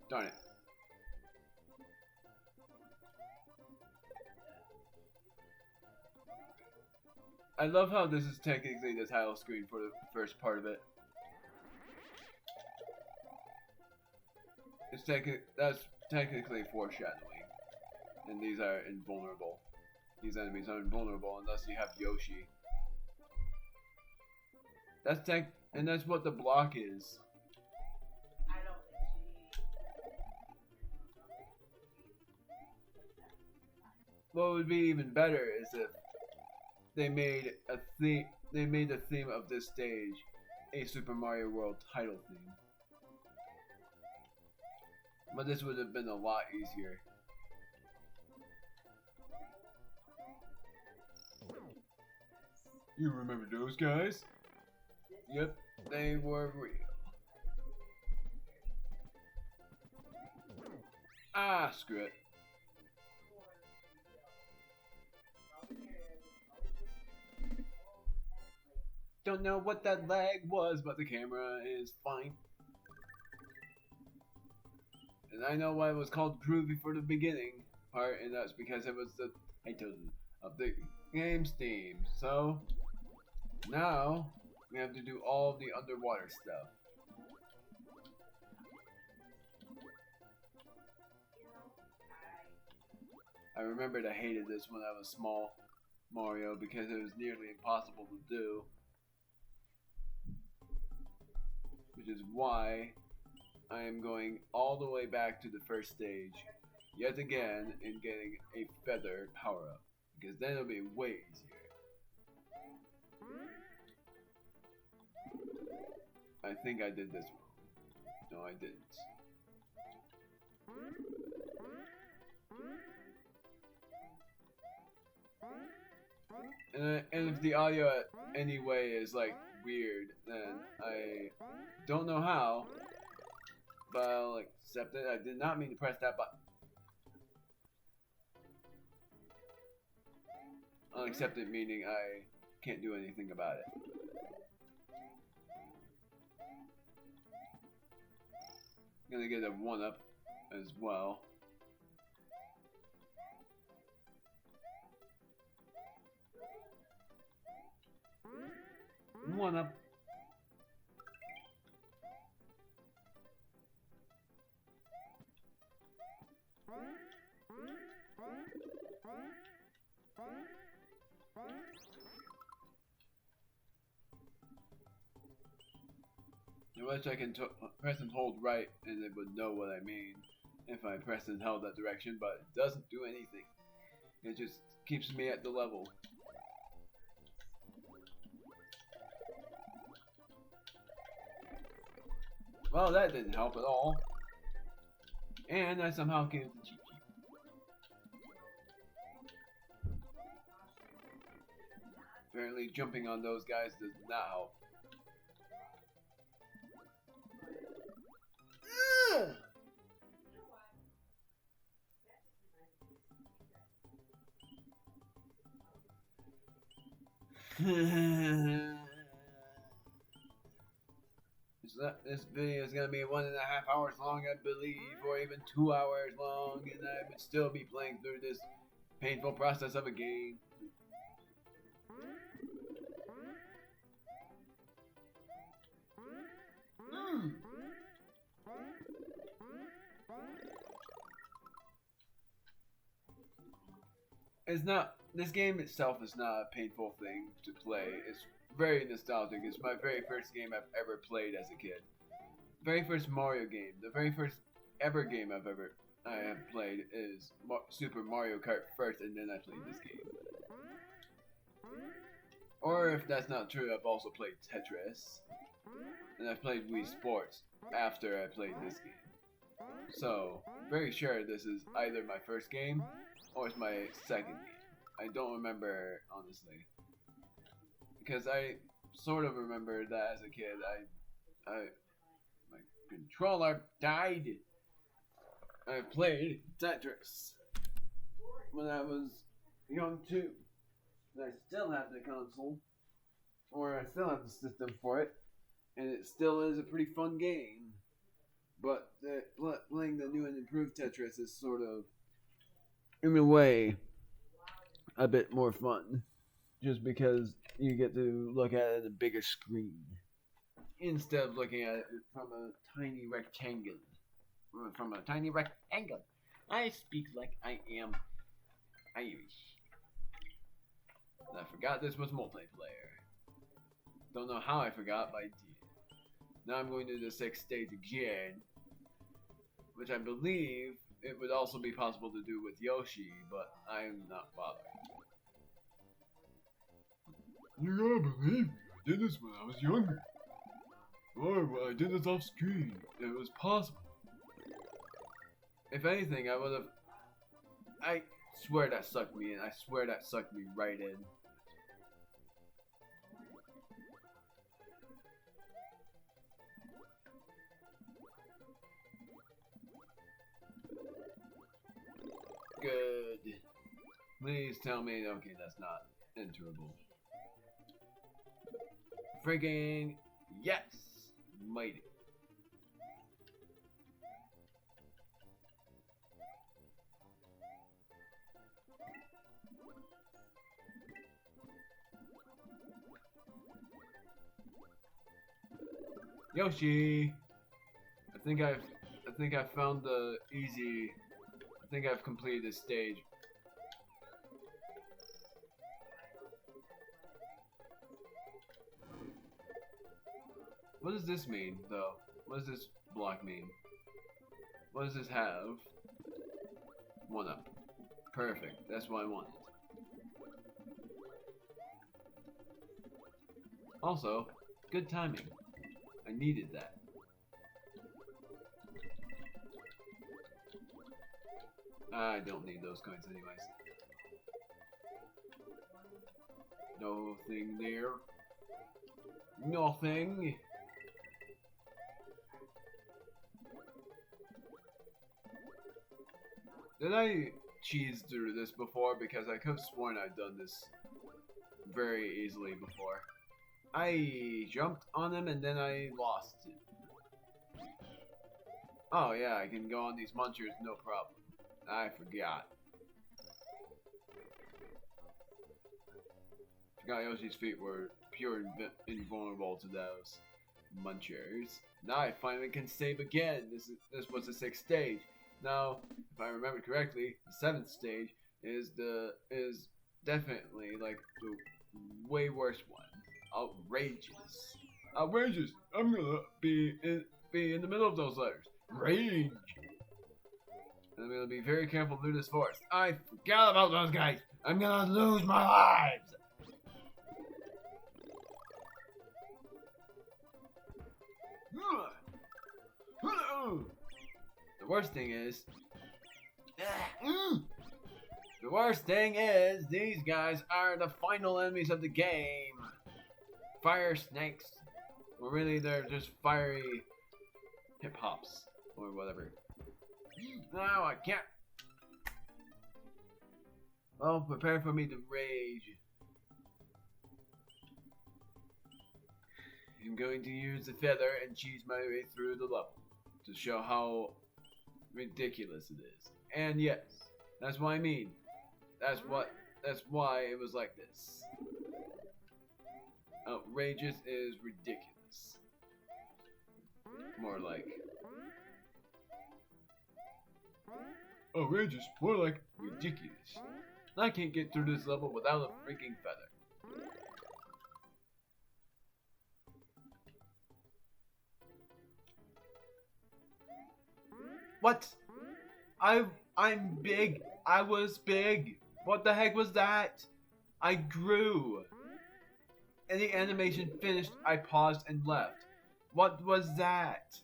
Speaker 1: Darn it. I love how this is technically the title screen for the first part of it. That's technically foreshadowing. And these are invulnerable. These enemies are invulnerable unless you have Yoshi. And that's what the block is. What would be even better is if they made the theme of this stage a Super Mario World title theme. But this would have been a lot easier. You remember those guys? Yep, they were real. Ah, screw it. Don't know what that lag was, but the camera is fine. And I know why it was called Groovy for the beginning part, and that's because it was the title of the game's theme. So, now, we have to do all of the underwater stuff. I remembered I hated this when I was small, Mario, because it was nearly impossible to do. Which is why I am going all the way back to the first stage, yet again, and getting a feather power-up, because then it'll be way easier. I think I did this wrong. No, I didn't. And if the audio anyway is like weird, then I don't know how, but I'll accept it. I did not mean to press that button. I'll accept it, meaning I can't do anything about it. I'm gonna get a 1-up as well. One up. I wish I can press and hold right and it would know what I mean if I press and held that direction, but it doesn't do anything. It just keeps me at the level. Well, that didn't help at all. And I somehow came to cheat sheet. Apparently jumping on those guys does not help. This video is gonna be 1.5 hours long, I believe, or even 2 hours long, and I would still be playing through this painful process of a game. it's not. This game itself is not a painful thing to play. It's very nostalgic. It's my very first game I've ever played as a kid. Very first Mario game. The very first ever game I have played is Super Mario Kart first, and then I played this game. Or if that's not true, I've also played Tetris, and I've played Wii Sports after I played this game. So, very sure this is either my first game or it's my second game. I don't remember, honestly. Because I sort of remember that as a kid, my controller died. I played Tetris when I was young too. And I still have the console, or I still have the system for it, and it still is a pretty fun game. But playing the new and improved Tetris is sort of, in a way, a bit more fun. Just because you get to look at it on a bigger screen. Instead of looking at it from a tiny rectangle. From a tiny rectangle. I speak like I am Irish. And I forgot this was multiplayer. Don't know how I forgot, but I did. Now I'm going to the 6th stage again. Which I believe it would also be possible to do with Yoshi, but I'm not bothered. You gotta believe me, I did this when I was younger. Or I did this off screen. It was possible. If anything, I swear that sucked me in. I swear that sucked me right in. Good. Please tell me, okay, that's not enterable. Friggin' yes! Mighty. Yoshi! I think I've found the easy. I think I've completed this stage. What does this mean, though? What does this block mean? What does this have? 1-up. Perfect. That's what I wanted. Also, good timing. I needed that. I don't need those coins anyways. Nothing there. Nothing. Did I cheese through this before? Because I could have sworn I'd done this very easily before. I jumped on him and then I lost it. Oh yeah, I can go on these munchers, no problem. I forgot. Forgot Yoshi's feet were pure invulnerable to those munchers. Now I finally can save again. This was the 6th stage. Now, if I remember correctly, the 7th stage is definitely like the way worse one. Outrageous. Outrageous. I'm gonna be in the middle of those letters. Rage. And I'm gonna be very careful through this forest. I forgot about those guys. I'm gonna lose my lives. The worst thing is, these guys are the final enemies of the game. Fire snakes. Well, really, they're just fiery hip hops or whatever. No, I can't. Well, prepare for me to rage. I'm going to use the feather and cheese my way through the level to show how ridiculous it is. And yes, that's what I mean. That's why it was like this. Outrageous is ridiculous. More like. Outrageous, more like ridiculous. I can't get through this level without a freaking feather. What? I'm big. I was big. What the heck was that? I grew. And the animation finished, I paused and left. What was that?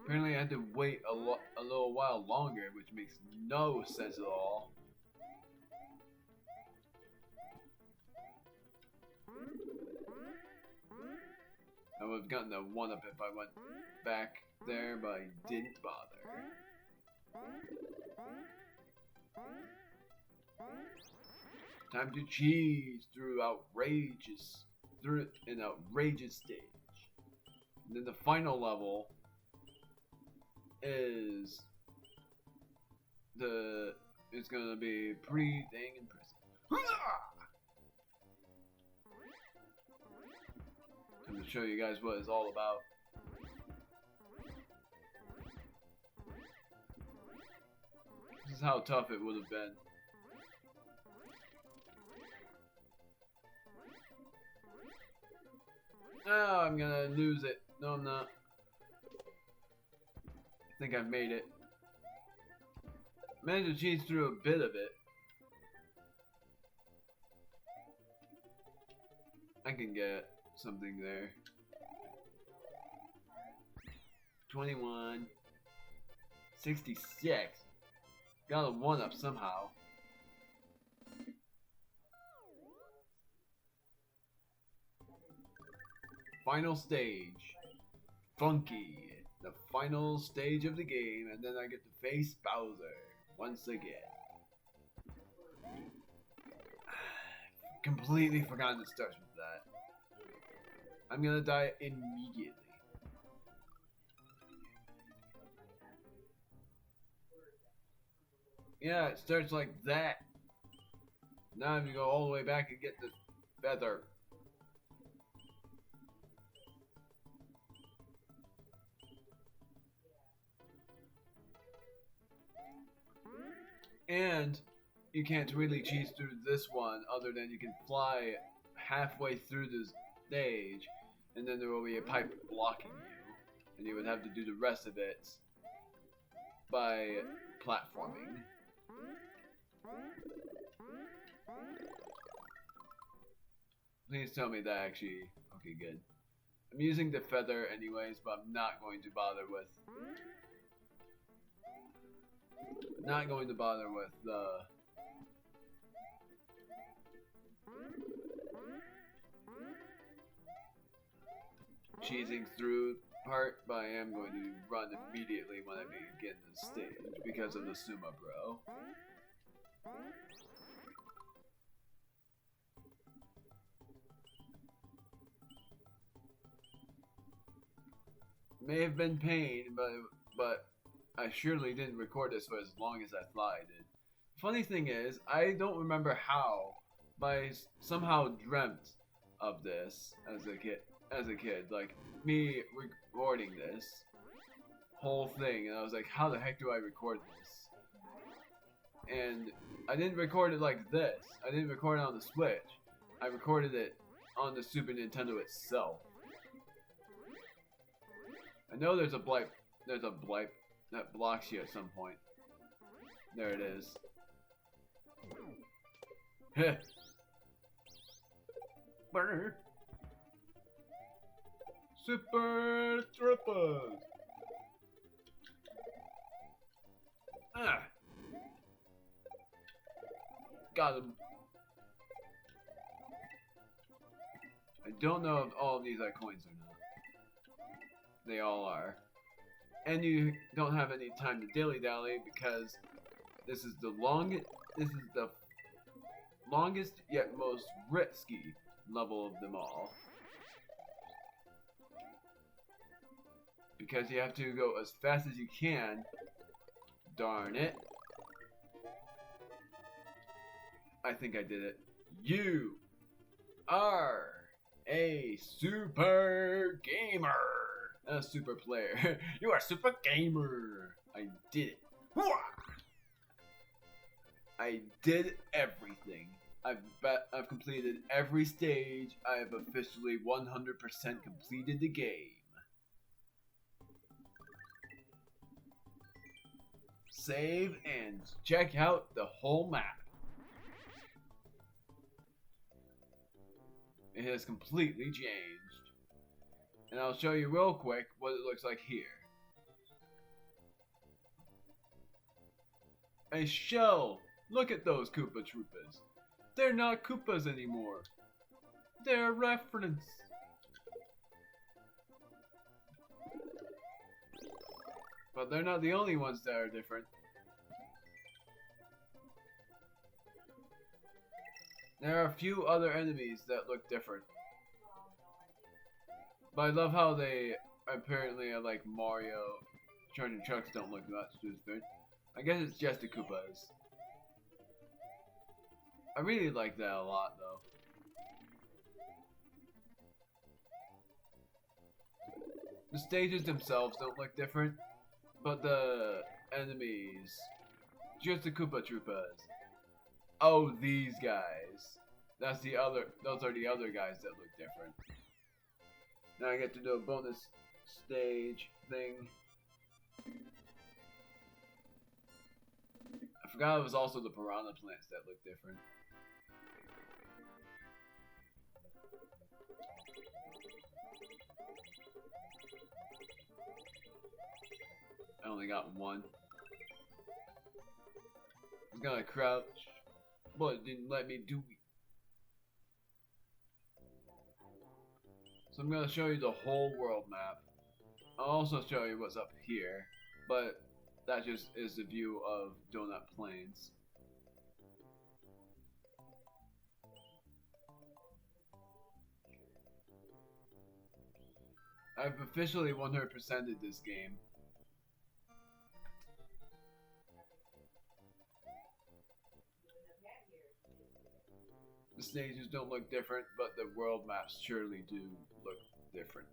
Speaker 1: Apparently I had to wait a little while longer, which makes no sense at all. I would have gotten the 1-up if I went back there, but I didn't bother. Time to cheese through an outrageous stage. And then the final level is gonna be pretty dang impressive. I'm gonna show you guys what it's all about. This is how tough it would have been. Oh, I'm gonna lose it. No, I'm not. I think I've made it. Managed to cheese through a bit of it. I can get something there. 21. 66. Got a 1-up somehow. Final stage. Funky. The final stage of the game, and then I get to face Bowser once again. Completely forgotten it starts with that. I'm gonna die immediately. Yeah, it starts like that. Now I have to go all the way back and get the feather. And you can't really cheese through this one other than you can fly halfway through the stage and then there will be a pipe blocking you and you would have to do the rest of it by platforming. Please tell me that actually... Okay, good. I'm using the feather anyways, but I'm not going to bother with... the... cheesing through part, but I am going to run immediately when I begin the stage because of the Suma Bro. May have been pain, but I surely didn't record this for as long as I thought I did. Funny thing is, I don't remember how, but I somehow dreamt of this as a kid, like me recording this whole thing, and I was like, how the heck do I record this? And I didn't record it like this. I didn't record it on the Switch. I recorded it on the Super Nintendo itself. I know there's a blipe that blocks you at some point. There it is. Heh. Burner. Super Trippers. Ah. Got him. I don't know if all of these are coins or not. They all are. And you don't have any time to dilly-dally because this is the longest yet most risky level of them all. Because you have to go as fast as you can. Darn it. I think I did it. You are a super gamer. A super player. You are a super gamer. I did it. I did everything. I've completed every stage. I have officially 100% completed the game. Save and check out the whole map. It has completely changed. And I'll show you real quick what it looks like here. A shell! Look at those Koopa Troopas. They're not Koopas anymore. They're a reference. But they're not the only ones that are different. There are a few other enemies that look different. But I love how they apparently are like Mario. Charging trucks don't look much different. I guess it's just the Koopas. I really like that a lot though. The stages themselves don't look different, but the enemies, just the Koopa Troopas. Oh, these guys. Those are the other guys that look different. Now I get to do a bonus stage thing. I forgot it was also the piranha plants that look different. I only got one. I was gonna crouch, but it didn't let me do it. So I'm gonna show you the whole world map. I'll also show you what's up here, but that just is the view of Donut Plains. I've officially 100%ed this game. The stages don't look different, but the world maps surely do look different.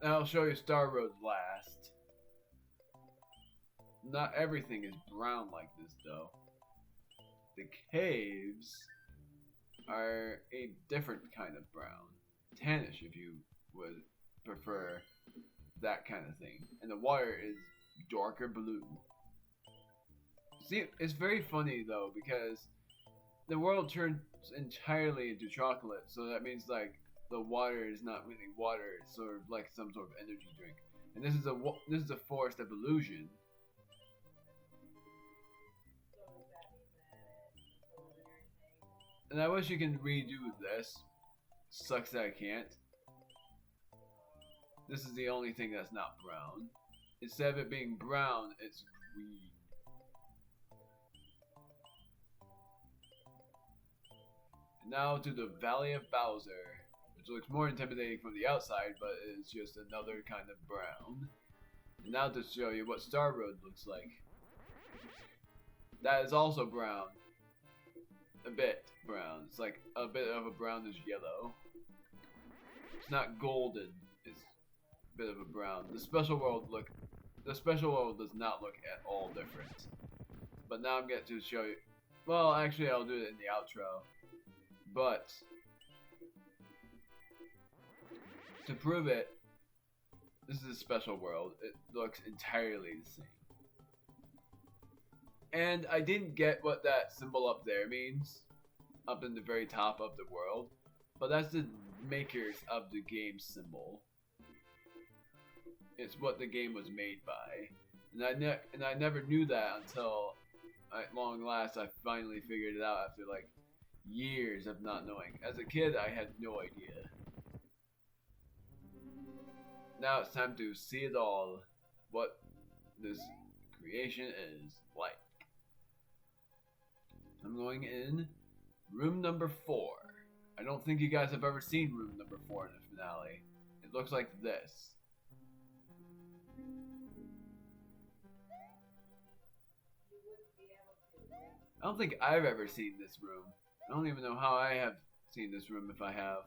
Speaker 1: Now I'll show you Star Road last. Not everything is brown like this though. The caves are a different kind of brown. Tannish if you would prefer that kind of thing. And the water is darker blue. See, it's very funny though because the world turns entirely into chocolate, so that means like the water is not really water; it's sort of like some sort of energy drink. And this is a forest of illusion. And I wish you can redo this. Sucks that I can't. This is the only thing that's not brown. Instead of it being brown, it's green. Now to the Valley of Bowser, which looks more intimidating from the outside, but is just another kind of brown. And now to show you what Star Road looks like. That is also brown. A bit brown. It's like a bit of a brownish yellow. It's not golden. It's a bit of a brown. The special world does not look at all different. But now I'm getting to show you. Well, actually, I'll do it in the outro. But to prove it, this is a special world. It looks entirely the same. And I didn't get what that symbol up there means, up in the very top of the world, but that's the makers of the game symbol. It's what the game was made by, and I never knew that until, at long last, I finally figured it out after like years of not knowing. As a kid, I had no idea. Now it's time to see it all, what this creation is like. I'm going in room number 4. I don't think you guys have ever seen room number 4 in the finale. It looks like this. I don't think I've ever seen this room. I don't even know how I have seen this room if I have.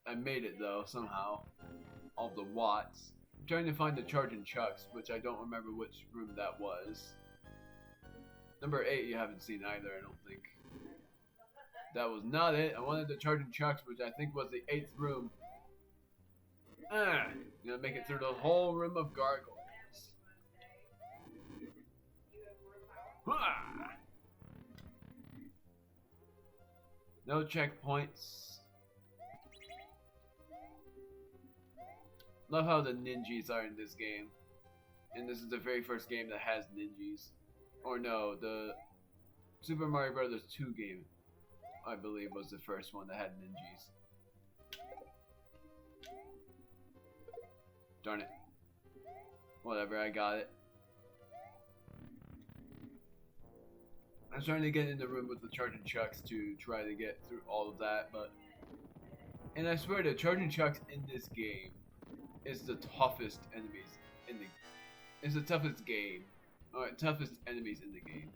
Speaker 1: I made it though, somehow. All the watts. I'm trying to find the charging chucks, which I don't remember which room that was. Number 8 you haven't seen either, I don't think. That was not it. I wanted the charging chucks, which I think was the 8th room. Gonna make it through the whole room of gargoyles. No checkpoints. Love how the ninjas are in this game. And this is the very first game that has ninjas. Or no, the Super Mario Brothers 2 game, I believe, was the first one that had ninjas. Darn it. Whatever, I got it. I was trying to get in the room with the charging chucks to try to get through all of that, but... And I swear the charging chucks in this game is the toughest enemies in the... It's the toughest game. Alright, toughest enemies in the game.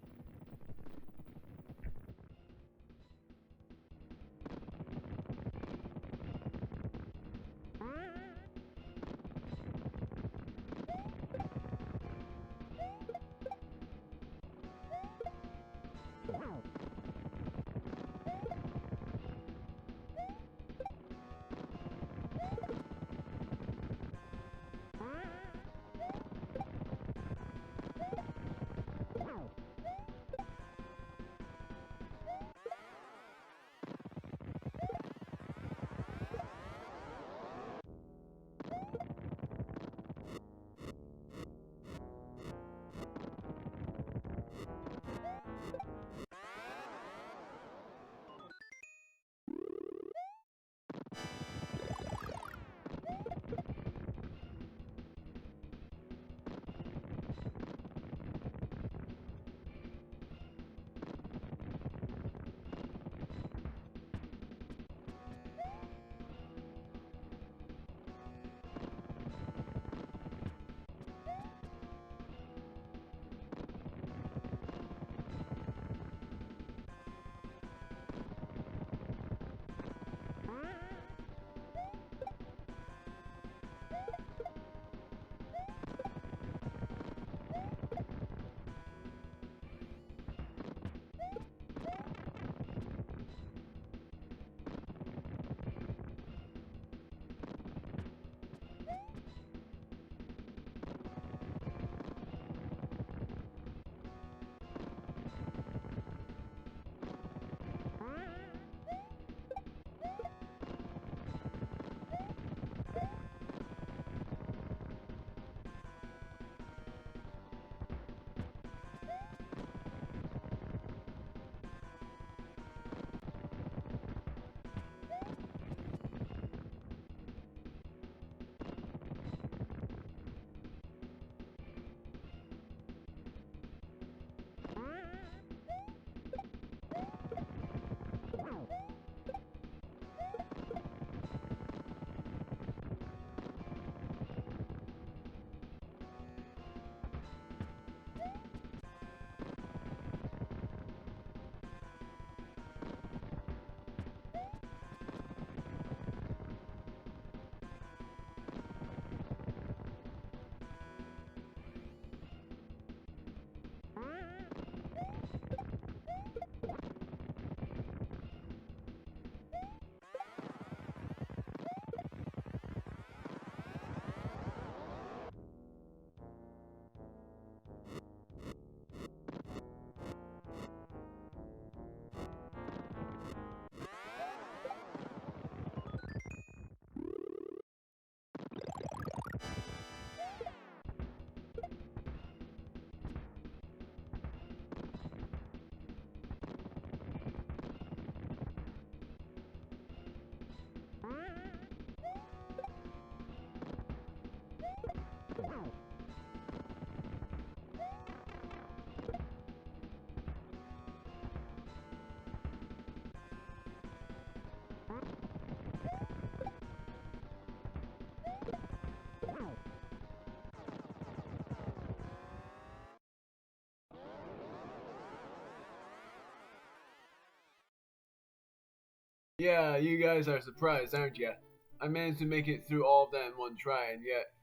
Speaker 1: Yeah, you guys are surprised, aren't you? I managed to make it through all of that in one try, and yet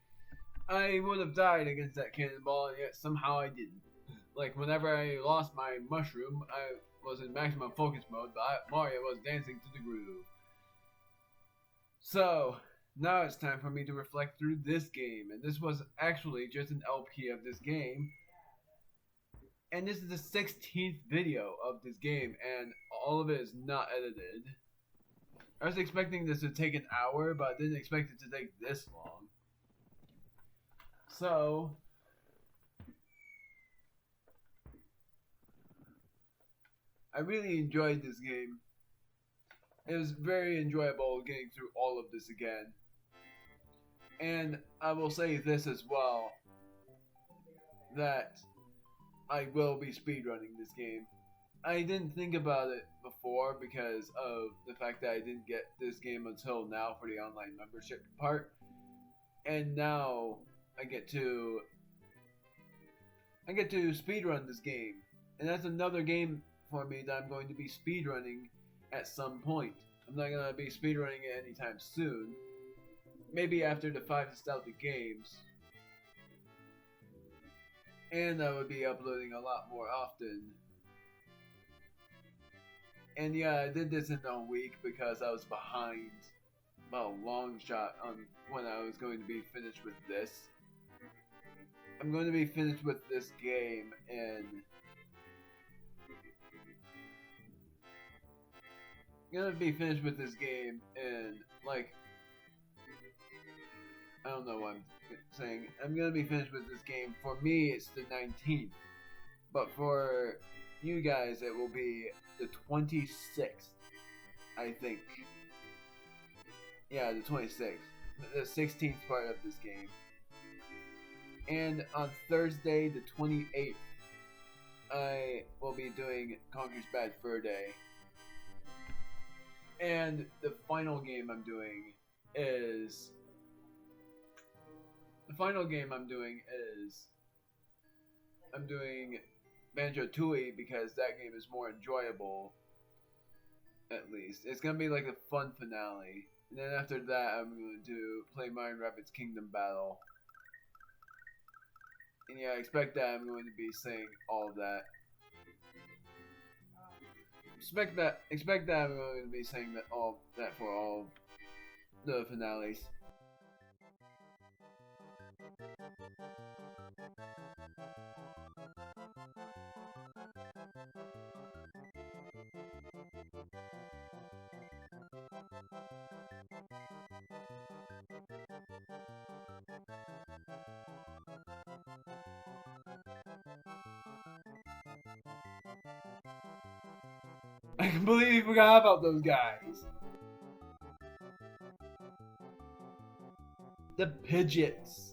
Speaker 1: I would have died against that cannonball, and yet somehow I didn't. Like, whenever I lost my mushroom, I was in maximum focus mode, but Mario was dancing to the groove. So, now it's time for me to reflect through this game, and this was actually just an LP of this game, and this is the 16th video of this game, and all of it is not edited. I was expecting this to take an hour, but I didn't expect it to take this long. So, I really enjoyed this game. It was very enjoyable getting through all of this again. And I will say this as well, that I will be speedrunning this game. I didn't think about it before because of the fact that I didn't get this game until now for the online membership part. And now I get to speedrun this game. And that's another game for me that I'm going to be speedrunning at some point. I'm not going to be speedrunning it anytime soon. Maybe after the 5 nostalgic games. And I would be uploading a lot more often. And yeah, I did this in a week because I was behind by a long shot on when I was going to be finished with this. I'm going to be finished with this game in like, I don't know what I'm saying. I'm gonna be finished with this game. For me, it's the 19th, but for you guys, it will be the 26th. I think. Yeah, the 26th, the 16th part of this game. And on Thursday, the 28th, I will be doing Conker's Bad Fur Day. And the final game I'm doing is I'm doing Banjo-Tooie because that game is more enjoyable. At least it's gonna be like a fun finale, and then after that I'm going to play Mario Rabbids Kingdom Battle. And yeah, expect that I'm going to be saying all of that. Expect that I'm going to be saying that for all the finales. I completely forgot about those guys. The Pidgeots.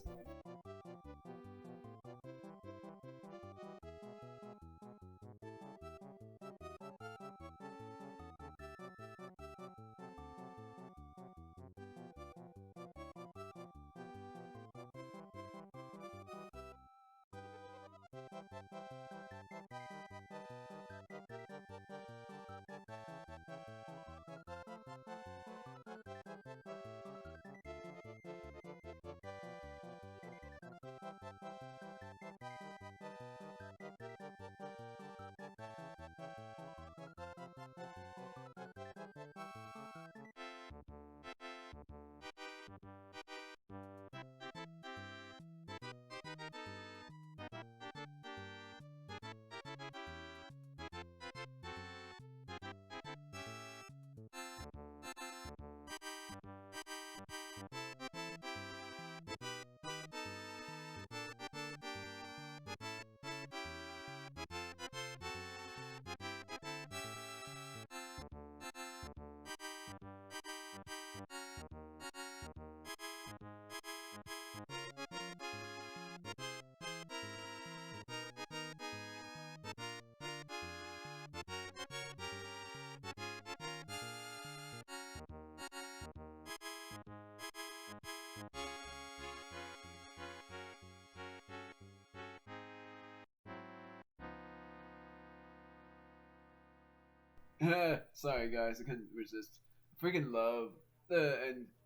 Speaker 1: Sorry guys, I couldn't resist. freaking love the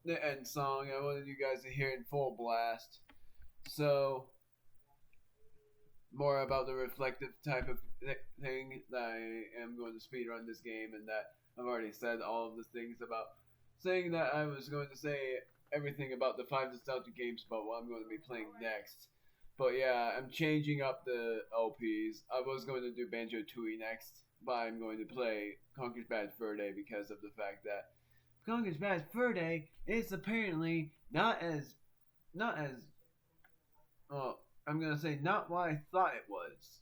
Speaker 1: end song. I wanted you guys to hear it in full blast. So more about the reflective type of thing that I am going to speedrun this game, and that I've already said all of the things about saying that I was going to say everything about the five nostalgic games about what I'm going to be playing next. But yeah, I'm changing up the LPs. I was going to do Banjo Tooie next, but I'm going to play Conker's Bad Fur Day because of the fact that Conker's Bad Fur Day is apparently not as well, I'm gonna say not what I thought it was.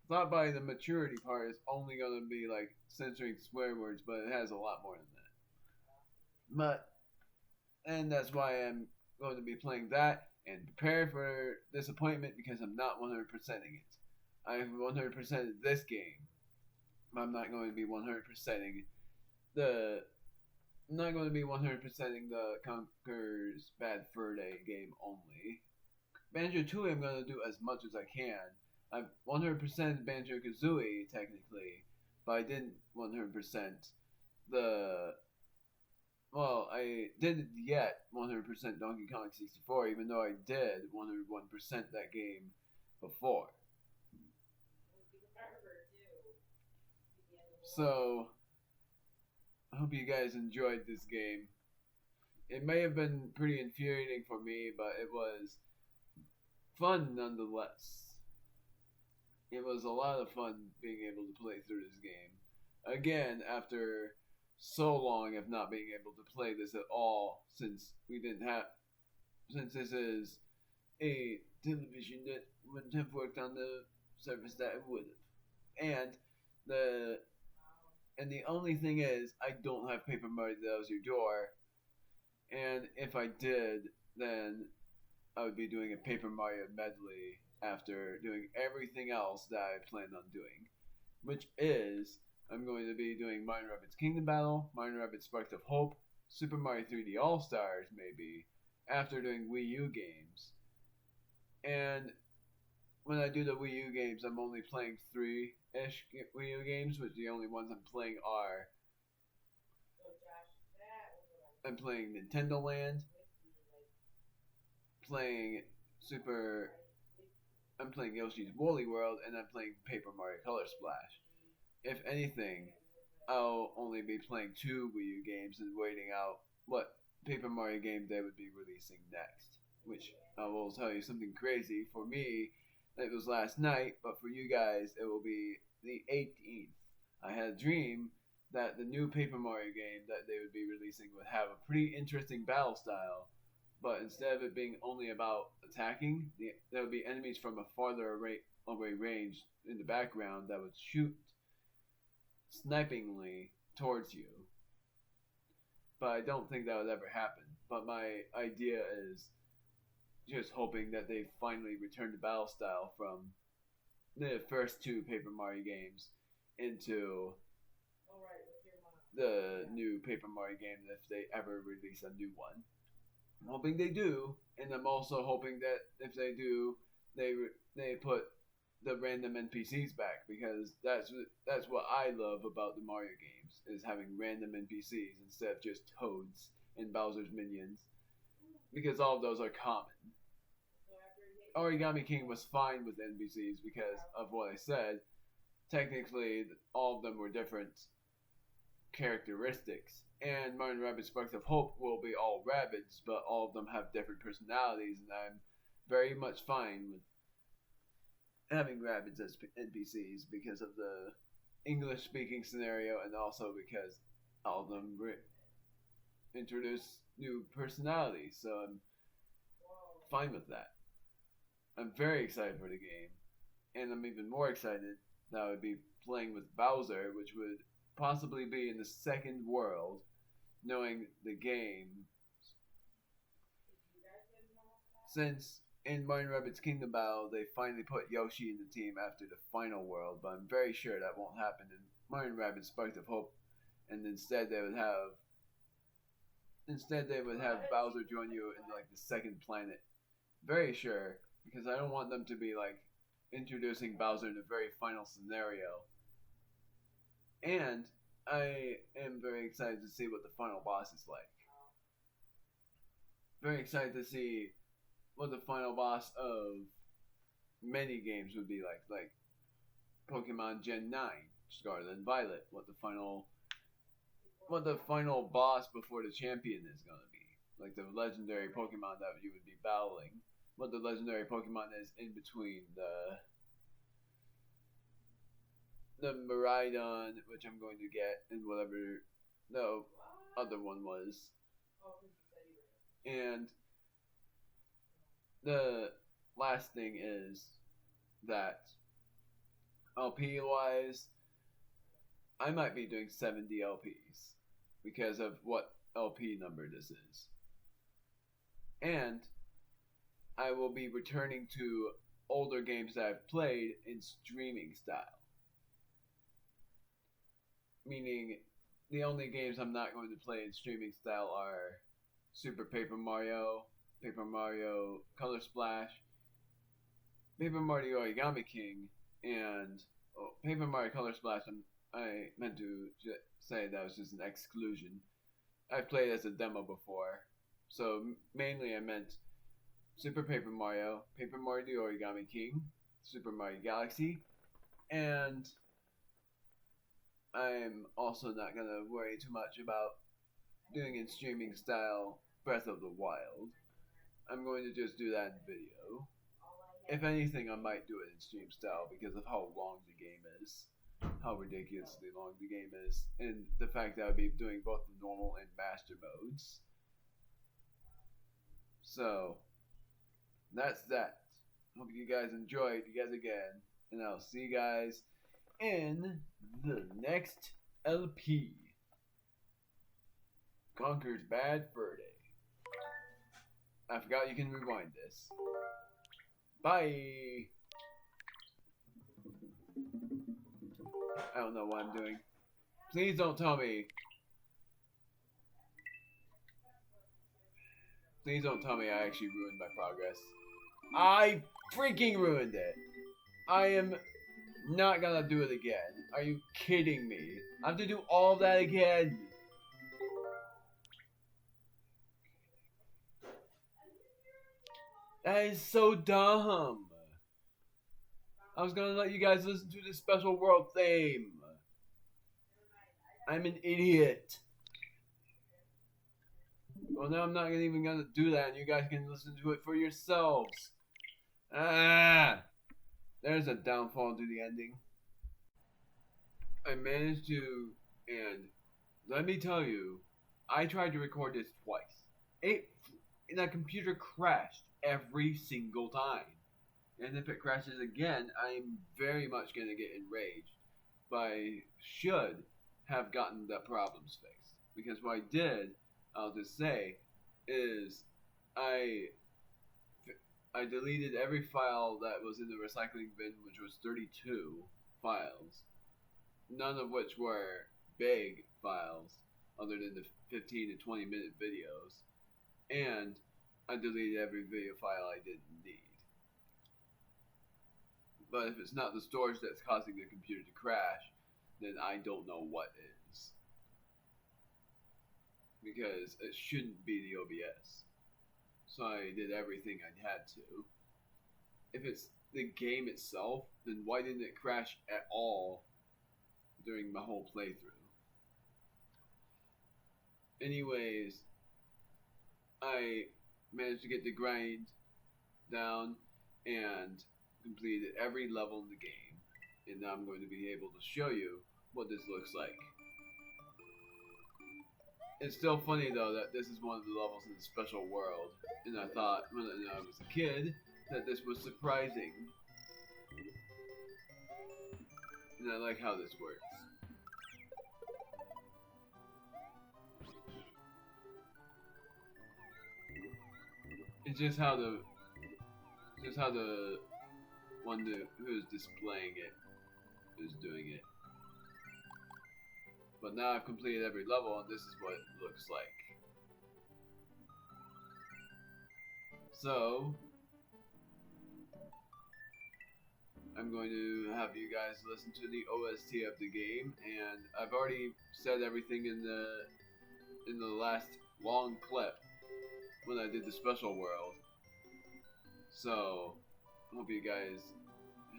Speaker 1: Thought by the maturity part is only gonna be like censoring swear words, but it has a lot more than that. But and that's why I'm going to be playing that and prepare for disappointment because I'm not 100%ing it. I've 100%ed this game, but I'm not going to be 100%ing the. I'm not going to be 100%ing the Conker's Bad Fur Day game only. Banjo Tooie, I'm gonna do as much as I can. I've 100% Banjo Kazooie technically, but I didn't 100% the. Well, I didn't yet 100% Donkey Kong 64, even though I did 101% that game before. So, I hope you guys enjoyed this game. It may have been pretty infuriating for me, but it was fun nonetheless. It was a lot of fun being able to play through this game. Again, after so long of not being able to play this at all, since we didn't have, since this is a television that wouldn't have worked on the service that it would have, the and the only thing is, I don't have Paper Mario Bowser Door, and if I did, then I would be doing a Paper Mario medley after doing everything else that I planned on doing, which is I'm going to be doing Mario Rabbids Kingdom Battle, Mario Rabbids Sparks of Hope, Super Mario 3D All Stars, maybe, after doing Wii U games. And when I do the Wii U games, I'm only playing three-ish Wii U games, which the only ones I'm playing are I'm playing Nintendo Land, playing Super I'm playing Yoshi's Woolly World, and I'm playing Paper Mario Color Splash. If anything, I'll only be playing two Wii U games and waiting out what Paper Mario game they would be releasing next. Which I will tell you something crazy. For me, it was last night, but for you guys, it will be the 18th. I had a dream that the new Paper Mario game that they would be releasing would have a pretty interesting battle style, but instead of it being only about attacking, there would be enemies from a farther away range in the background that would shoot snipingly towards you. But I don't think that would ever happen. But my idea is just hoping that they finally return the battle style from the first two Paper Mario games into the new Paper Mario game if they ever release a new one. I'm hoping they do, and I'm also hoping that if they do, they put the random NPCs back because that's what I love about the Mario games is having random NPCs instead of just Toads and Bowser's minions because all of those are common. Origami King was fine with NPCs because of what I said. Technically, all of them were different characteristics. And Mario Rabbids Sparks of Hope will be all rabbits, but all of them have different personalities, and I'm very much fine with having rabbits as NPCs because of the English speaking scenario, and also because all of them introduce new personalities, so I'm fine with that. I'm very excited for the game, and I'm even more excited that I would be playing with Bowser, which would possibly be in the second world, knowing the game. Since in Mario Rabbids Kingdom Battle, they finally put Yoshi in the team after the final world, but I'm very sure that won't happen in Mario Rabbids Sparks of Hope, and instead they would have Bowser join you in like the second planet. Very sure, because I don't want them to be like introducing Bowser in the very final scenario. And I am very excited to see what the final boss is like. Very excited to see what the final boss of many games would be like Pokemon Gen 9, Scarlet and Violet, what the final boss before the champion is gonna be. Like the legendary Pokemon that you would be battling. What the legendary Pokemon is in between the Miraidon, which I'm going to get, and whatever the other one was. And the last thing is that LP wise, I might be doing 70 LPs because of what LP number this is. And I will be returning to older games that I've played in streaming style. Meaning, the only games I'm not going to play in streaming style are Super Paper Mario Color Splash, Paper Mario Origami King, and Paper Mario Color Splash. I meant to say that was just an exclusion. I've played as a demo before, so mainly I meant Super Paper Mario Origami King, Super Mario Galaxy, and I'm also not gonna worry too much about doing in streaming style Breath of the Wild. I'm going to just do that in video. If anything, I might do it in stream style because of how long the game is. How ridiculously long the game is. And the fact that I'll be doing both the normal and master modes. So, that's that. Hope you guys enjoyed yet again. And I'll see you guys in the next LP. Conker's Bad Fur Day. I forgot you can rewind this. Bye! I don't know what I'm doing. Please don't tell me. Please don't tell me I actually ruined my progress. I freaking ruined it! I am not gonna do it again. Are you kidding me? I have to do all that again. That is so dumb. I was gonna let you guys listen to this special world theme. I'm an idiot. Well, now I'm not even gonna do that, and you guys can listen to it for yourselves. Ah! There's a downfall to the ending. I managed to, and let me tell you, I tried to record this twice. And the computer crashed every single time. And if it crashes again, I'm very much going to get enraged. But I should have gotten the problems fixed. Because what I did, I'll just say, is I deleted every file that was in the recycling bin, which was 32 files. None of which were big files, other than the 15 to 20 minute videos. And I deleted every video file I didn't need. But if it's not the storage that's causing the computer to crash, then I don't know what is. Because it shouldn't be the OBS. So I did everything I had to. If it's the game itself, then why didn't it crash at all during my whole playthrough? Anyways, I managed to get the grind down and completed every level in the game. And now I'm going to be able to show you what this looks like. It's still funny though that this is one of the levels in the special world. And I thought when I was a kid that this was surprising. And I like how this works. It's just how the one who's displaying it is doing it. But now I've completed every level and this is what it looks like. So I'm going to have you guys listen to the OST of the game, and I've already said everything in the last long clip when I did the special world. So, I hope you guys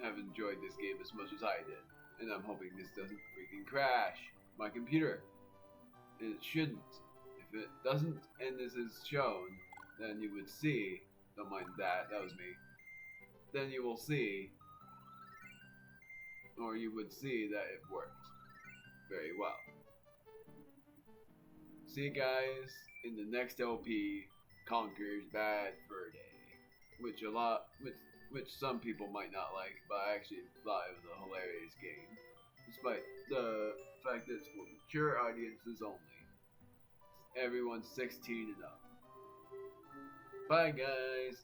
Speaker 1: have enjoyed this game as much as I did. And I'm hoping this doesn't freaking crash my computer. And it shouldn't. If it doesn't and this is shown, then you would see, don't mind that, that was me. Then you will see, or you would see that it worked very well. See you guys in the next LP, Conquers Bad Fur Day, which some people might not like, but I actually thought it was a hilarious game, despite the fact that it's for mature audiences only. Everyone's 16 and up. Bye guys!